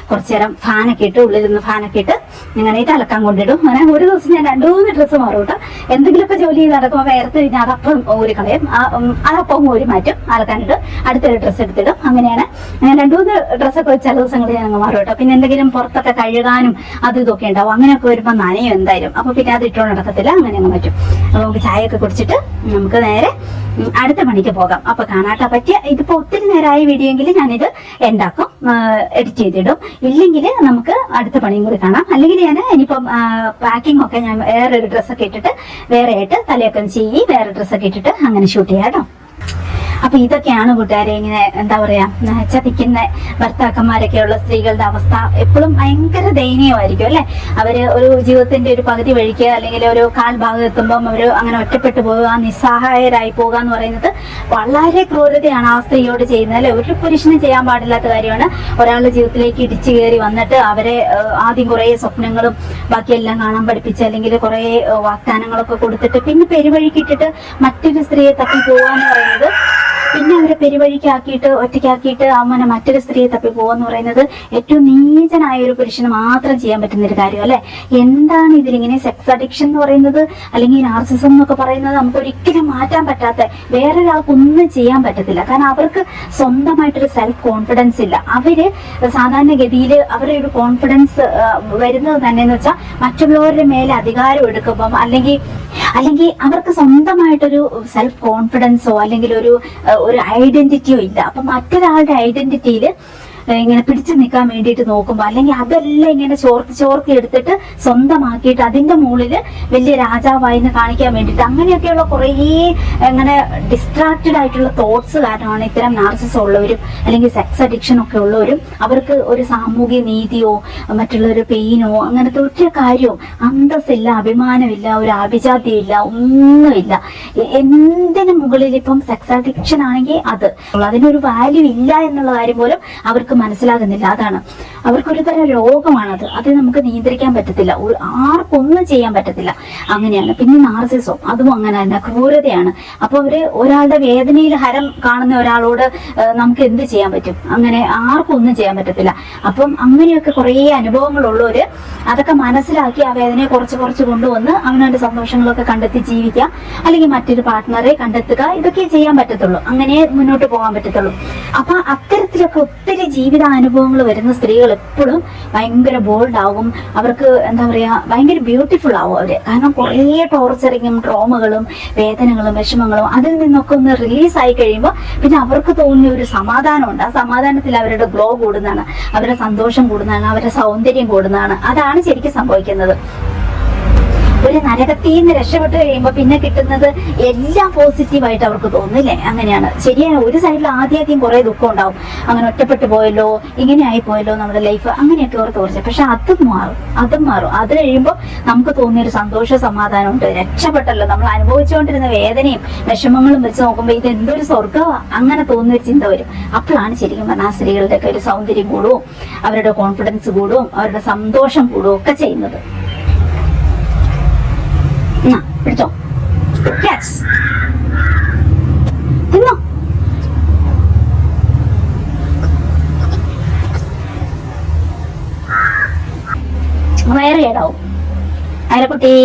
കുറച്ചു നേരം ഫാനൊക്കെ ഇട്ട് ഉള്ളിൽ ഫാനൊക്കെ ഇട്ട് ഇങ്ങനെ ഇത് അലക്കാൻ കൊണ്ടിടും. അങ്ങനെ ഒരു ദിവസം ഞാൻ 2-3 ഡ്രസ്സ് മാറും കേട്ടോ. എന്തെങ്കിലുമൊക്കെ ജോലി ചെയ്ത് നടക്കുമ്പോൾ വേർത്ത് കഴിഞ്ഞാൽ അതപ്പം ഊരി കളയും. അതപ്പം ഊരി മാറ്റും, അലക്കാനിട്ട് അടുത്തൊരു ഡ്രസ്സ് എടുത്തിടും. അങ്ങനെയാണ്. ഞാൻ 2-3 ഡ്രസ്സൊക്കെ ചില ദിവസങ്ങളിൽ ഞങ്ങൾ മാറും കേട്ടോ. പിന്നെ എന്തെങ്കിലും പുറത്തൊക്കെ കഴുകാനും അത് ഇതൊക്കെ ഉണ്ടാവും. അങ്ങനെയൊക്കെ വരുമ്പോൾ നനയും എന്തായാലും. അപ്പൊ പിന്നെ അത് ഇട്ടുകൊണ്ട് നടക്കത്തില്ല. അങ്ങനെ അങ്ങ് പറ്റും. അപ്പൊ നമുക്ക് ചായയൊക്കെ കുടിച്ചിട്ട് നമുക്ക് നേരെ അടുത്ത പണിക്ക് പോകാം. അപ്പൊ കാണാട്ടോ പറ്റിയ ഇതിപ്പോ ഒത്തിരി നേരമായ വീഡിയോ എങ്കിൽ ഞാനിത് ഉണ്ടാക്കും, എഡിറ്റ് ചെയ്തിടും. ഇല്ലെങ്കിൽ നമുക്ക് അടുത്ത പണിയും കൂടി കാണാം. അല്ലെങ്കിൽ ഞാൻ ഇനിയിപ്പം പാക്കിംഗ് ഒക്കെ ഞാൻ വേറൊരു ഡ്രസ്സൊക്കെ ഇട്ടിട്ട് വേറെ ആയിട്ട് തലയൊക്കെ ചെയ്യി വേറെ ഡ്രസ്സൊക്കെ ഇട്ടിട്ട് അങ്ങനെ ഷൂട്ട് ചെയ്യാം കേട്ടോ. അപ്പൊ ഇതൊക്കെയാണ് കൂട്ടുകാരെ ഇങ്ങനെ എന്താ പറയാ ചതിക്കുന്ന ഭർത്താക്കന്മാരൊക്കെയുള്ള സ്ത്രീകളുടെ അവസ്ഥ. എപ്പോഴും ഭയങ്കര ദയനീയമായിരിക്കും അല്ലെ. അവര് ഒരു ജീവിതത്തിന്റെ ഒരു പകുതി വഴിക്ക് അല്ലെങ്കിൽ ഒരു കാൽഭാഗം എത്തുമ്പം അവര് അങ്ങനെ ഒറ്റപ്പെട്ടു പോകുക, നിസ്സഹായരായി പോകുക എന്ന് പറയുന്നത് വളരെ ക്രൂരതയാണ് ആ സ്ത്രീയോട് ചെയ്യുന്നത് അല്ലെ. ഒരു പുരുഷനും ചെയ്യാൻ പാടില്ലാത്ത കാര്യമാണ്. ഒരാളുടെ ജീവിതത്തിലേക്ക് ഇടിച്ചു കയറി വന്നിട്ട് അവരെ ആദ്യം കുറെ സ്വപ്നങ്ങളും ബാക്കിയെല്ലാം കാണാൻ പഠിപ്പിച്ച് അല്ലെങ്കിൽ കുറെ വാഗ്ദാനങ്ങളൊക്കെ കൊടുത്തിട്ട് പിന്നെ പെരുവഴിക്കിട്ടിട്ട് മറ്റൊരു സ്ത്രീയെ തപ്പി പോവാന്ന് പറയുന്നത്, പിന്നെ അവരെ പെരുവഴിക്കാക്കിയിട്ട് ഒറ്റയ്ക്കാക്കിയിട്ട് അങ്ങനെ മറ്റൊരു സ്ത്രീയെ തപ്പി പോവാന്ന് പറയുന്നത് ഏറ്റവും നീചനായ ഒരു പുരുഷന് മാത്രം ചെയ്യാൻ പറ്റുന്ന ഒരു കാര്യം അല്ലെ. എന്താണ് ഇതിലിങ്ങനെ സെക്സ് അഡിക്ഷൻ എന്ന് പറയുന്നത് അല്ലെങ്കിൽ നാർസിസം എന്നൊക്കെ പറയുന്നത് നമുക്ക് ഒരിക്കലും മാറ്റാൻ പറ്റാത്ത, വേറൊരാൾക്ക് ഒന്നും ചെയ്യാൻ പറ്റത്തില്ല. കാരണം അവർക്ക് സ്വന്തമായിട്ടൊരു സെൽഫ് കോൺഫിഡൻസ് ഇല്ല. അവര് സാധാരണഗതിയിൽ അവരുടെ ഒരു കോൺഫിഡൻസ് വരുന്നത് തന്നെ എന്ന് വെച്ചാൽ മറ്റുള്ളവരുടെ മേലെ അധികാരം എടുക്കുമ്പം അല്ലെങ്കിൽ അവർക്ക് സ്വന്തമായിട്ടൊരു സെൽഫ് കോൺഫിഡൻസോ അല്ലെങ്കിൽ ഒരു ഐഡന്റിറ്റിയോ ഇല്ല. അപ്പൊ മറ്റൊരാളുടെ ഐഡന്റിറ്റിയിൽ ഇങ്ങനെ പിടിച്ചു നിൽക്കാൻ വേണ്ടിയിട്ട് നോക്കുമ്പോൾ അല്ലെങ്കിൽ അതെല്ലാം ഇങ്ങനെ ചോർത്തി എടുത്തിട്ട് സ്വന്തമാക്കിയിട്ട് അതിന്റെ മുകളില് വലിയ രാജാവായിന്ന് കാണിക്കാൻ വേണ്ടിയിട്ട് അങ്ങനെയൊക്കെയുള്ള കുറേ അങ്ങനെ ഡിസ്ട്രാക്റ്റഡ് ആയിട്ടുള്ള തോട്ട്സ് കാരണമാണ് ഇത്തരം നാർസിസം ഉള്ളവരും അല്ലെങ്കിൽ സെക്സ് അഡിക്ഷൻ ഒക്കെ ഉള്ളവരും അവർക്ക് ഒരു സാമൂഹ്യ നീതിയോ മറ്റുള്ളൊരു പെയിനോ അങ്ങനത്തെ ഒരു കാര്യവും അന്തസ്സില്ല, അഭിമാനമില്ല, ഒരു അഭിജാത്യമില്ല, ഒന്നുമില്ല. എന്തിനു മുകളിൽ ഇപ്പം സെക്സ് അഡിക്ഷൻ ആണെങ്കിൽ അതിനൊരു വാല്യൂ ഇല്ല എന്നുള്ള കാര്യം പോലും അവർക്ക് മനസ്സിലാകുന്നില്ല. അതാണ് അവർക്കൊരു തരം രോഗമാണത്. അത് നമുക്ക് നിയന്ത്രിക്കാൻ പറ്റത്തില്ല, ആർക്കൊന്നും ചെയ്യാൻ പറ്റത്തില്ല. അങ്ങനെയാണ്. പിന്നെ നാർസിസം അതും അങ്ങനെ തന്നെ ക്രൂരതയാണ്. അപ്പൊ ഒരാളുടെ വേദനയിൽ ഹരം കാണുന്ന ഒരാളോട് നമുക്ക് എന്ത് ചെയ്യാൻ പറ്റും? അങ്ങനെ ആർക്കും ഒന്നും ചെയ്യാൻ പറ്റത്തില്ല. അപ്പം അങ്ങനെയൊക്കെ കുറേ അനുഭവങ്ങളുള്ളവര് അതൊക്കെ മനസ്സിലാക്കി ആ വേദനയെ കുറച്ച് കൊണ്ടുവന്ന് അവനവന്റെ സന്തോഷങ്ങളൊക്കെ കണ്ടെത്തി ജീവിക്കുക, അല്ലെങ്കിൽ മറ്റൊരു പാർട്ട്ണറെ കണ്ടെത്തുക, ഇതൊക്കെ ചെയ്യാൻ പറ്റത്തുള്ളൂ. അങ്ങനെ മുന്നോട്ട് പോകാൻ പറ്റത്തുള്ളൂ. അപ്പൊ അത്തരത്തിലൊക്കെ ഒത്തിരി ജീവിതാനുഭവങ്ങൾ വരുന്ന സ്ത്രീകൾ എപ്പോഴും ഭയങ്കര ബോൾഡ് ആവും. അവർക്ക് എന്താ പറയാ ഭയങ്കര ബ്യൂട്ടിഫുൾ ആവും അവര്. കാരണം കുറേ ടോർച്ചറിങ്ങും ട്രോമകളും വേദനകളും വിഷമങ്ങളും അതിൽ നിന്നൊക്കെ ഒന്ന് റിലീസായി കഴിയുമ്പോൾ പിന്നെ അവർക്ക് തോന്നിയ ഒരു സമാധാനമുണ്ട്. ആ സമാധാനത്തിൽ അവരുടെ ഗ്ലോ കൂടുന്നതാണ്, അവരുടെ സന്തോഷം കൂടുന്നതാണ്, അവരുടെ സൗന്ദര്യം കൂടുന്നതാണ്. അതാണ് ശരിക്കും സംഭവിക്കുന്നത്. ഒരു നരകത്തിൽ നിന്ന് രക്ഷപ്പെട്ട് കഴിയുമ്പോൾ പിന്നെ കിട്ടുന്നത് എല്ലാം പോസിറ്റീവായിട്ട് അവർക്ക് തോന്നില്ലേ? അങ്ങനെയാണ്. ശരിയാണ്. ഒരു സൈഡിൽ ആദ്യം കുറെ ദുഃഖം ഉണ്ടാവും, അങ്ങനെ ഒറ്റപ്പെട്ടു പോയല്ലോ, ഇങ്ങനെ ആയി പോയല്ലോ നമ്മുടെ ലൈഫ്, അങ്ങനെയൊക്കെ ഓർത്ത് കുറച്ച്. പക്ഷെ അതും മാറും. അത് കഴിയുമ്പോൾ നമുക്ക് തോന്നിയൊരു സന്തോഷ സമാധാനമുണ്ട്. രക്ഷപ്പെട്ടല്ലോ, നമ്മൾ അനുഭവിച്ചുകൊണ്ടിരുന്ന വേദനയും വിഷമങ്ങളും വെച്ച് നോക്കുമ്പോൾ ഇത് എന്തൊരു സ്വർഗമാ, അങ്ങനെ തോന്നിയൊരു ചിന്ത വരും. അപ്പോഴാണ് ശരിക്കും പറഞ്ഞാൽ ആ സ്ത്രീകളുടെ ഒക്കെ ഒരു സൗന്ദര്യം കൂടും, അവരുടെ കോൺഫിഡൻസ് കൂടും, അവരുടെ സന്തോഷം കൂടും ഒക്കെ ചെയ്യുന്നത്. പിടിച്ചോ, തിന്നോ. വയറ് കേടാവും. അയലക്കുട്ടി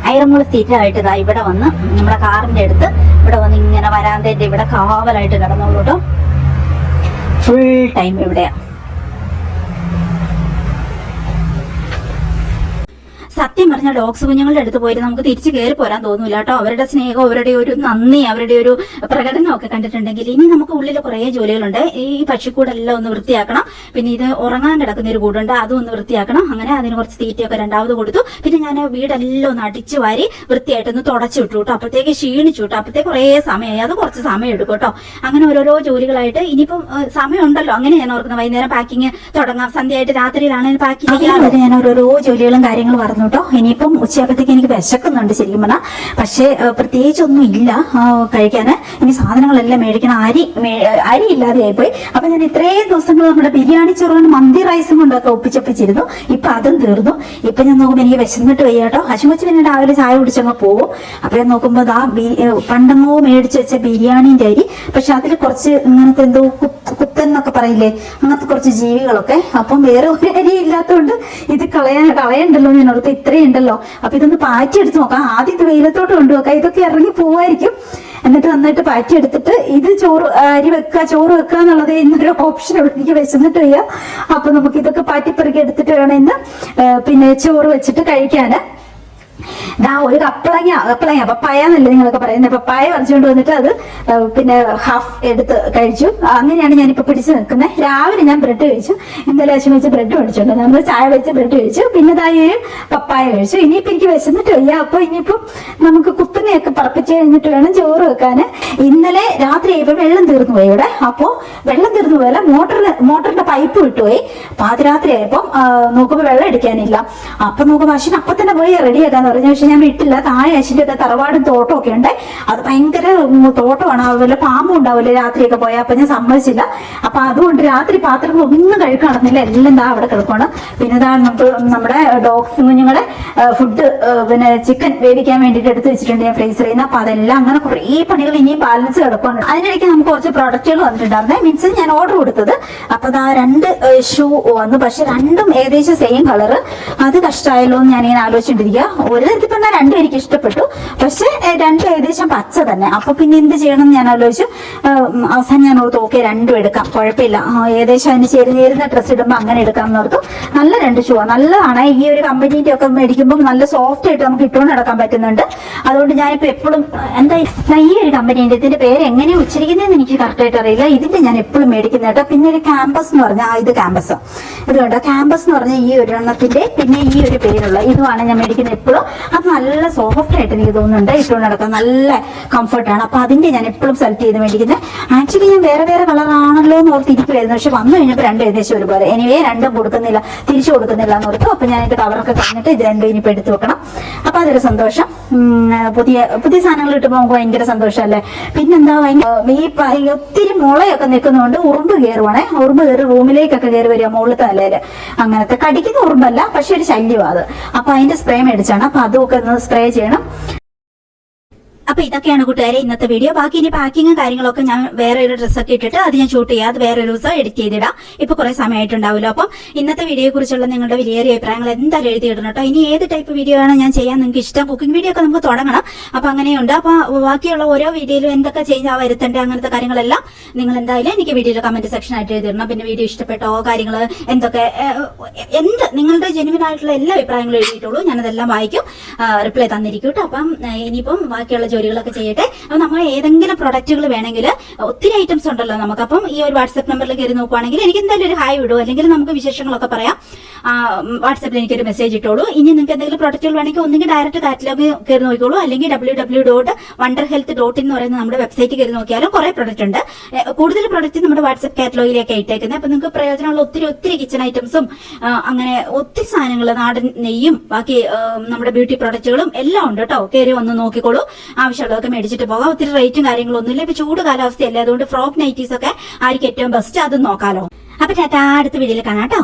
അയറമ്മള് സ്ഥിരമായിട്ട് ഇതാ ഇവിടെ വന്ന് നമ്മുടെ കാറിന്റെ അടുത്ത് ഇവിടെ വന്ന് ഇങ്ങനെ വരാന്തേന്റെ ഇവിടെ കാവലായിട്ട് കിടന്നോളൂ കേട്ടോ. ഫുൾ ടൈം ഇവിടെയാ. സത്യം പറഞ്ഞ ഡോഗ്സ് കുഞ്ഞുങ്ങളുടെ അടുത്ത് പോയിട്ട് നമുക്ക് തിരിച്ചു കയറി പോരാൻ തോന്നൂല കേട്ടോ. അവരുടെ സ്നേഹം, അവരുടെ ഒരു നന്ദി, അവരുടെ ഒരു പ്രകടനം ഒക്കെ കണ്ടിട്ടുണ്ടെങ്കിൽ ഇനി നമുക്ക് ഉള്ളിൽ കുറേ ജോലികളുണ്ട്. ഈ പക്ഷിക്കൂടെല്ലാം ഒന്ന് വൃത്തിയാക്കണം. പിന്നെ ഇത് ഉറങ്ങാൻ കിടക്കുന്ന ഒരു കൂടുണ്ട്, അതും ഒന്ന് വൃത്തിയാക്കണം. അങ്ങനെ അതിന് കുറച്ച് തീറ്റയൊക്കെ രണ്ടാമത് കൊടുത്തു. പിന്നെ ഞാൻ വീടെല്ലാം ഒന്ന് അടിച്ചു വാരി വൃത്തിയായിട്ടൊന്ന് തുടച്ചു വിട്ടു കേട്ടോ. അപ്പോഴത്തേക്ക് ക്ഷീണിച്ചു കേട്ടോ. അപ്പോഴത്തേക്ക് കുറേ സമയമായി. അത് കുറച്ച് സമയം എടുക്കും കേട്ടോ. അങ്ങനെ ഓരോരോ ജോലികളായിട്ട് ഇനിയിപ്പം സമയം ഉണ്ടല്ലോ. അങ്ങനെ ഞാൻ ഓർക്കുന്നത് വൈകുന്നേരം പാക്കിങ് തുടങ്ങാം. സന്ധ്യയായിട്ട് രാത്രിയിലാണെങ്കിൽ പാക്കിങ് ചെയ്യാൻ ഞാൻ ഓരോരോ ജോലികളും കാര്യങ്ങളും പറഞ്ഞു കേട്ടോ. ഇനിയിപ്പം ഉച്ചയാകുമ്പോഴത്തേക്ക് എനിക്ക് വിശക്കുന്നുണ്ട് ശരിക്കും പറഞ്ഞാൽ. പക്ഷേ പ്രത്യേകിച്ചൊന്നും ഇല്ല കഴിക്കാൻ. ഇനി സാധനങ്ങളെല്ലാം മേടിക്കണം. അരി ഇല്ലാതെ ആയിപ്പോയി. അപ്പൊ ഞാൻ ഇത്രയും ദിവസങ്ങൾ നമ്മുടെ ബിരിയാണി ചോറുകൊണ്ട് മന്തി റൈസും കൊണ്ടൊക്കെ ഒപ്പിച്ചൊപ്പിച്ചിരുന്നു. ഇപ്പൊ അതും തീർന്നു. ഇപ്പൊ ഞാൻ നോക്കുമ്പോൾ എനിക്ക് വിശന്നിട്ട് വയ്യ കേട്ടോ. ഹശുമച്ച് പിന്നെ രാവിലെ ചായ കുടിച്ചങ്ങ് പോകും. അപ്പൊ ഞാൻ നോക്കുമ്പോൾ പണ്ടങ്ങോ മേടിച്ച് വെച്ച ബിരിയാണിന്റെ അരി, പക്ഷെ അതിൽ കുറച്ച് ഇങ്ങനത്തെ എന്തോ കുത്തെന്നൊക്കെ പറയില്ലേ, അങ്ങനത്തെ കുറച്ച് ജീവികളൊക്കെ. അപ്പം വേറെ ഒരു അരി ഇല്ലാത്തതുകൊണ്ട് ഇത് കളയണ്ടല്ലോ ഞാൻ ഓർത്ത്. ഇത്രയും ഉണ്ടല്ലോ, അപ്പൊ ഇതൊന്ന് പാറ്റി എടുത്ത് നോക്കാം. ആദ്യം ഇത് വെയിലത്തോട്ട് കൊണ്ടുപോക്കാം. ഇതൊക്കെ ഇറങ്ങി പോവായിരിക്കും. എന്നിട്ട് നന്നായിട്ട് പാറ്റി എടുത്തിട്ട് ഇത് അരി വെക്കുക, ചോറ് വെക്കുക എന്നുള്ളത് ഇന്നൊരു ഓപ്ഷൻ ഉള്ളൂ. എനിക്ക് വിശന്നിട്ട് വയ്യ. അപ്പൊ നമുക്ക് ഇതൊക്കെ പാറ്റിപ്പെറുക്കി എടുത്തിട്ട് വേണം ഇന്ന് പിന്നെ ചോറ് വെച്ചിട്ട് കഴിക്കാന്. ഇതാ ഒരു കപ്പളങ്ങ പപ്പായ എന്നല്ലേ നിങ്ങളൊക്കെ പറയുന്നത്, പപ്പായ പറിച്ചുകൊണ്ട് വന്നിട്ട് അത് പിന്നെ ഹാഫ് എടുത്ത് കഴിച്ചു. അങ്ങനെയാണ് ഞാനിപ്പോ പിടിച്ചു നിൽക്കുന്നത്. രാവിലെ ഞാൻ ബ്രെഡ് കഴിച്ചു, ഇന്നലെ അച്ഛൻ വെച്ച് ബ്രെഡ് മേടിച്ചോണ്ട് നമ്മൾ ചായ വെച്ച് ബ്രെഡ് കഴിച്ചു. പിന്നെ ഇതായി പപ്പായ കഴിച്ചു. ഇനിയിപ്പോ എനിക്ക് വിശന്നിട്ട് വയ്യ. അപ്പൊ ഇനിയിപ്പോ നമുക്ക് കുത്തിനെയൊക്കെ പറപ്പിച്ച് കഴിഞ്ഞിട്ട് വേണം ചോറ് വെക്കാൻ. ഇന്നലെ രാത്രി ആയപ്പോൾ വെള്ളം തീർന്നു പോയി ഇവിടെ. അപ്പോ വെള്ളം തീർന്നു പോയല്ല, മോട്ടറിന്റെ പൈപ്പ് വിട്ടുപോയി. പാതിരാത്രി ആയപ്പോ നോക്കുമ്പോ വെള്ളം എടുക്കാനില്ല. അപ്പൊ നോക്കുമ്പോ അശ്വിൻ അപ്പൊ തന്നെ പോയി റെഡിയാക്കാന്ന് പറഞ്ഞു. പക്ഷെ ഞാൻ വിട്ടില്ല. താഴെ അശ്വിന്റെ ഒക്കെ തറവാടും തോട്ടമൊക്കെ ഉണ്ട്. അത് ഭയങ്കര തോട്ടമാണ്, വല്ല പാമ്പും ഉണ്ടാവില്ല രാത്രിയൊക്കെ പോയാൽ. അപ്പൊ ഞാൻ സമ്മതിച്ചില്ല. അപ്പൊ അതുകൊണ്ട് രാത്രി പാത്രങ്ങൾ ഒന്നും കഴുകാൻ നടന്നില്ല, എല്ലാം ദാ അവിടെ കിടക്കണം. പിന്നെ ഇതാ നമ്മുടെ ഡോഗ്സ് കുഞ്ഞുങ്ങളെ ഫുഡ് പിന്നെ ചിക്കൻ വേവിക്കാൻ വേണ്ടിയിട്ട് എടുത്ത് വെച്ചിട്ടുണ്ട് ഞാൻ ഫ്രീസറിൽ നിന്ന്. അപ്പൊ അതെല്ലാം അങ്ങനെ കുറേ പണികൾ ഇനിയും ബാലൻസ് കിടക്കുന്നുണ്ട്. അതിനിടയ്ക്ക് നമുക്ക് കുറച്ച് പ്രോഡക്റ്റുകൾ വന്നിട്ടുണ്ടായിരുന്നേ, മീൻസ് ഞാൻ ഓർഡർ കൊടുത്തത്. അപ്പൊ ഇതാ 2 ഷൂ വന്നു. പക്ഷെ രണ്ടും ഏകദേശം സെയിം കളറ്. അത് കഷ്ടമായല്ലോ എന്ന് ഞാനിങ്ങനെ ആലോചിച്ചിട്ടിരിക്കുക. ഒരു തരത്തിൽ പറഞ്ഞാൽ രണ്ടും എനിക്ക് ഇഷ്ടപ്പെട്ടു, പക്ഷെ രണ്ടും ഏകദേശം പച്ച തന്നെ. അപ്പൊ പിന്നെ എന്ത് ചെയ്യണം എന്ന് ഞാൻ ആലോചിച്ചു. അവസാനം ഞാൻ ഓർത്തു ഓക്കെ രണ്ടും എടുക്കാം, കുഴപ്പമില്ല, ഏകദേശം അതിന് ചേരുന്ന ഡ്രസ്സ് ഇടുമ്പോൾ അങ്ങനെ എടുക്കാം എന്ന് ഓർത്തു. നല്ല 2 ഷൂ നല്ലതാണ്. ഈ ഒരു കമ്പനീന്റെ ഒക്കെ മേടിക്കുമ്പോൾ നല്ല സോഫ്റ്റ് ആയിട്ട് നമുക്ക് ഇട്ടുകൊണ്ട് നടക്കാൻ പറ്റുന്നുണ്ട്. അതുകൊണ്ട് ഞാനിപ്പോ എപ്പോഴും എന്താ ഈ ഒരു കമ്പനീന്റെ ഇതിന്റെ പേര് എങ്ങനെ ഉച്ചരിക്കുന്നതെന്ന് എനിക്ക് കറക്റ്റ് ആയിട്ട് അറിയില്ല. ഇതിന്റെ ഞാൻ എപ്പോഴും മേടിക്കുന്ന കേട്ടോ. പിന്നെ ഒരു ക്യാമ്പസ് എന്ന് പറഞ്ഞാൽ ഇത് ക്യാമ്പസ്, ഇത് കണ്ടോ ക്യാമ്പസ് എന്ന് പറഞ്ഞാൽ ഈ ഒരു എണ്ണത്തിന്റെ പിന്നെ ഈ ഒരു പേരുള്ള ഇതുമാണ് ഞാൻ മേടിക്കുന്നത് എപ്പോഴും. അത് നല്ല സോഫ്റ്റ് ആയിട്ട് എനിക്ക് തോന്നുന്നുണ്ട്, ഇട്ടുകൊണ്ട് നടക്കാൻ നല്ല കംഫർട്ടാണ്. അപ്പൊ അതിന്റെ ഞാൻ എപ്പോഴും സെലക്ട് ചെയ്ത് മേടിക്കുന്നത്. ആക്ച്വലി ഞാൻ വേറെ കളറാണല്ലോ എന്ന് ഓർത്തിരിക്കുമായിരുന്നു, പക്ഷെ വന്നു കഴിഞ്ഞപ്പോൾ രണ്ടും ഏകദേശം ഒരുപോലെ. എനിവേ രണ്ടും കൊടുക്കുന്നില്ല, തിരിച്ചു കൊടുക്കുന്നില്ല എന്ന് ഓർത്തു. അപ്പൊ ഞാൻ ഇത് കവറൊക്കെ കഴിഞ്ഞിട്ട് ഇത് രണ്ടും ഇനിയിപ്പോൾ എടുത്തു വെക്കണം. അപ്പൊ അതൊരു സന്തോഷം. പുതിയ സാധനങ്ങൾ കിട്ടുമ്പോൾ നമുക്ക് ഭയങ്കര സന്തോഷമല്ലേ. പിന്നെന്താ ഈ ഒത്തിരി മുളയൊക്കെ നിൽക്കുന്നതുകൊണ്ട് ഉറുമ്പ് കയറുവാണേ. ഉറുമ്പ് കയറി റൂമിലേക്കൊക്കെ കയറി വരിക മുകളിലത്തെ നിലയില്. അങ്ങനത്തെ കടിക്കുന്ന ഉറുമ്പല്ല, പക്ഷെ ഒരു ശല്യമാണ് അത്. അപ്പൊ അതിന്റെ സ്പ്രേ മേടിച്ചാണ്. അപ്പൊ അതൊക്കെ ഒന്ന് സ്പ്രേ ചെയ്യണം. അപ്പൊ ഇതൊക്കെയാണ് കൂട്ടുകാരെ ഇന്നത്തെ വീഡിയോ. ബാക്കി ഇനി പാക്കിങ്ങും കാര്യങ്ങളൊക്കെ ഞാൻ വേറെ ഒരു ഡ്രസ്സൊക്കെ ഇട്ടിട്ട് അത് ഞാൻ ഷൂട്ട് ചെയ്യാം. അത് വേറെ ഒരു ദിവസം എഡിറ്റ് ചെയ്തിടാം. ഇപ്പൊ കുറെ സമയമായിട്ടുണ്ടാവുമല്ലോ. അപ്പം ഇന്നത്തെ വീഡിയോയെ കുറിച്ചുള്ള നിങ്ങളുടെ വിലയേറിയ അഭിപ്രായങ്ങൾ എന്തായാലും എഴുതിയിടണം കേട്ടോ. ഇനി ഏത് ടൈപ്പ് വീഡിയോ ആണ് ഞാൻ ചെയ്യാൻ നിങ്ങൾക്ക് ഇഷ്ടം? കുക്കിംഗ് വീഡിയോ ഒക്കെ നമുക്ക് തുടങ്ങണം. അപ്പൊ അങ്ങനെയുണ്ട്. അപ്പൊ ബാക്കിയുള്ള ഓരോ വീഡിയോയിലും എന്തൊക്കെ ചേഞ്ച് വരുത്തേണ്ട അങ്ങനത്തെ കാര്യങ്ങളെല്ലാം നിങ്ങൾ എന്തായാലും എനിക്ക് വീഡിയോയിൽ കമന്റ് സെക്ഷൻ ആയിട്ട് എഴുതിയിടണം. പിന്നെ വീഡിയോ ഇഷ്ടപ്പെട്ടോ കാര്യങ്ങൾ എന്തൊക്കെ നിങ്ങളുടെ ജെന്യുവൻ ആയിട്ടുള്ള എല്ലാ അഭിപ്രായങ്ങളും എഴുതിയിട്ടുള്ളൂ. ഞാനതെല്ലാം വായിക്കും, റിപ്ലൈ തന്നിരിക്കും കേട്ടോ. അപ്പം ഇനിയിപ്പം ബാക്കിയുള്ള ജോലികളൊക്കെ ചെയ്യട്ടെ. അപ്പൊ നമ്മൾ ഏതെങ്കിലും പ്രൊഡക്റ്റുകൾ വേണമെങ്കിൽ ഒത്തിരി ഐറ്റംസ് ഉണ്ടല്ലോ നമുക്ക്. അപ്പം ഈ ഒരു വാട്സ്ആപ്പ് നമ്പറിൽ കയറി നോക്കുവാണെങ്കിൽ എനിക്ക് എന്തായാലും ഒരു ഹായ് വിടും, അല്ലെങ്കിൽ നമുക്ക് വിശേഷങ്ങളൊക്കെ പറയാം. വാട്സ്ആപ്പിൽ എനിക്കൊരു മെസ്സേജ് ഇട്ടോളൂ. ഇനി നിങ്ങൾക്ക് എന്തെങ്കിലും പ്രൊഡക്റ്റുകൾ വേണമെങ്കിൽ ഒന്നെങ്കിൽ ഡയറക്റ്റ് കാറ്റലോഗ് കയറി നോക്കിക്കോളൂ, അല്ലെങ്കിൽ www.wonderhealth.in എന്ന് പറയുന്ന നമ്മുടെ വെബ്സൈറ്റ് കയറി നോക്കിയാലും കുറെ പ്രൊഡക്റ്റ് ഉണ്ട്. കൂടുതൽ പ്രൊഡക്റ്റ് നമ്മുടെ വാട്സ്ആപ്പ് കാറ്റലോഗിലേക്ക് ഇട്ടേക്കുന്നത്. അപ്പൊ നിങ്ങൾക്ക് പ്രയോജനമുള്ള ഒത്തിരി കിച്ചൺ ഐറ്റംസും അങ്ങനെ ഒത്തിരി സാധനങ്ങൾ, നാടൻ നെയ്യും ബാക്കി നമ്മുടെ ബ്യൂട്ടി പ്രൊഡക്റ്റുകളും എല്ലാം ഉണ്ട് കേട്ടോ. കയറി വന്ന് നോക്കിക്കോളൂ. ആവശ്യമുള്ളതൊക്കെ മേടിച്ചിട്ട് പോകാം. ഒത്തിരി റേറ്റും കാര്യങ്ങളൊന്നുമില്ല. ഇപ്പൊ ചൂട് കാലാവസ്ഥയല്ലേ, അതുകൊണ്ട് ഫ്രോക്ക് നൈറ്റീസ് ഒക്കെ ആയിരിക്കും ഏറ്റവും ബെസ്റ്റ്. അത് നോക്കാലോ. അപ്പൊ ടാറ്റാ, അടുത്ത വീഡിയോയിൽ കാണാം കേട്ടോ.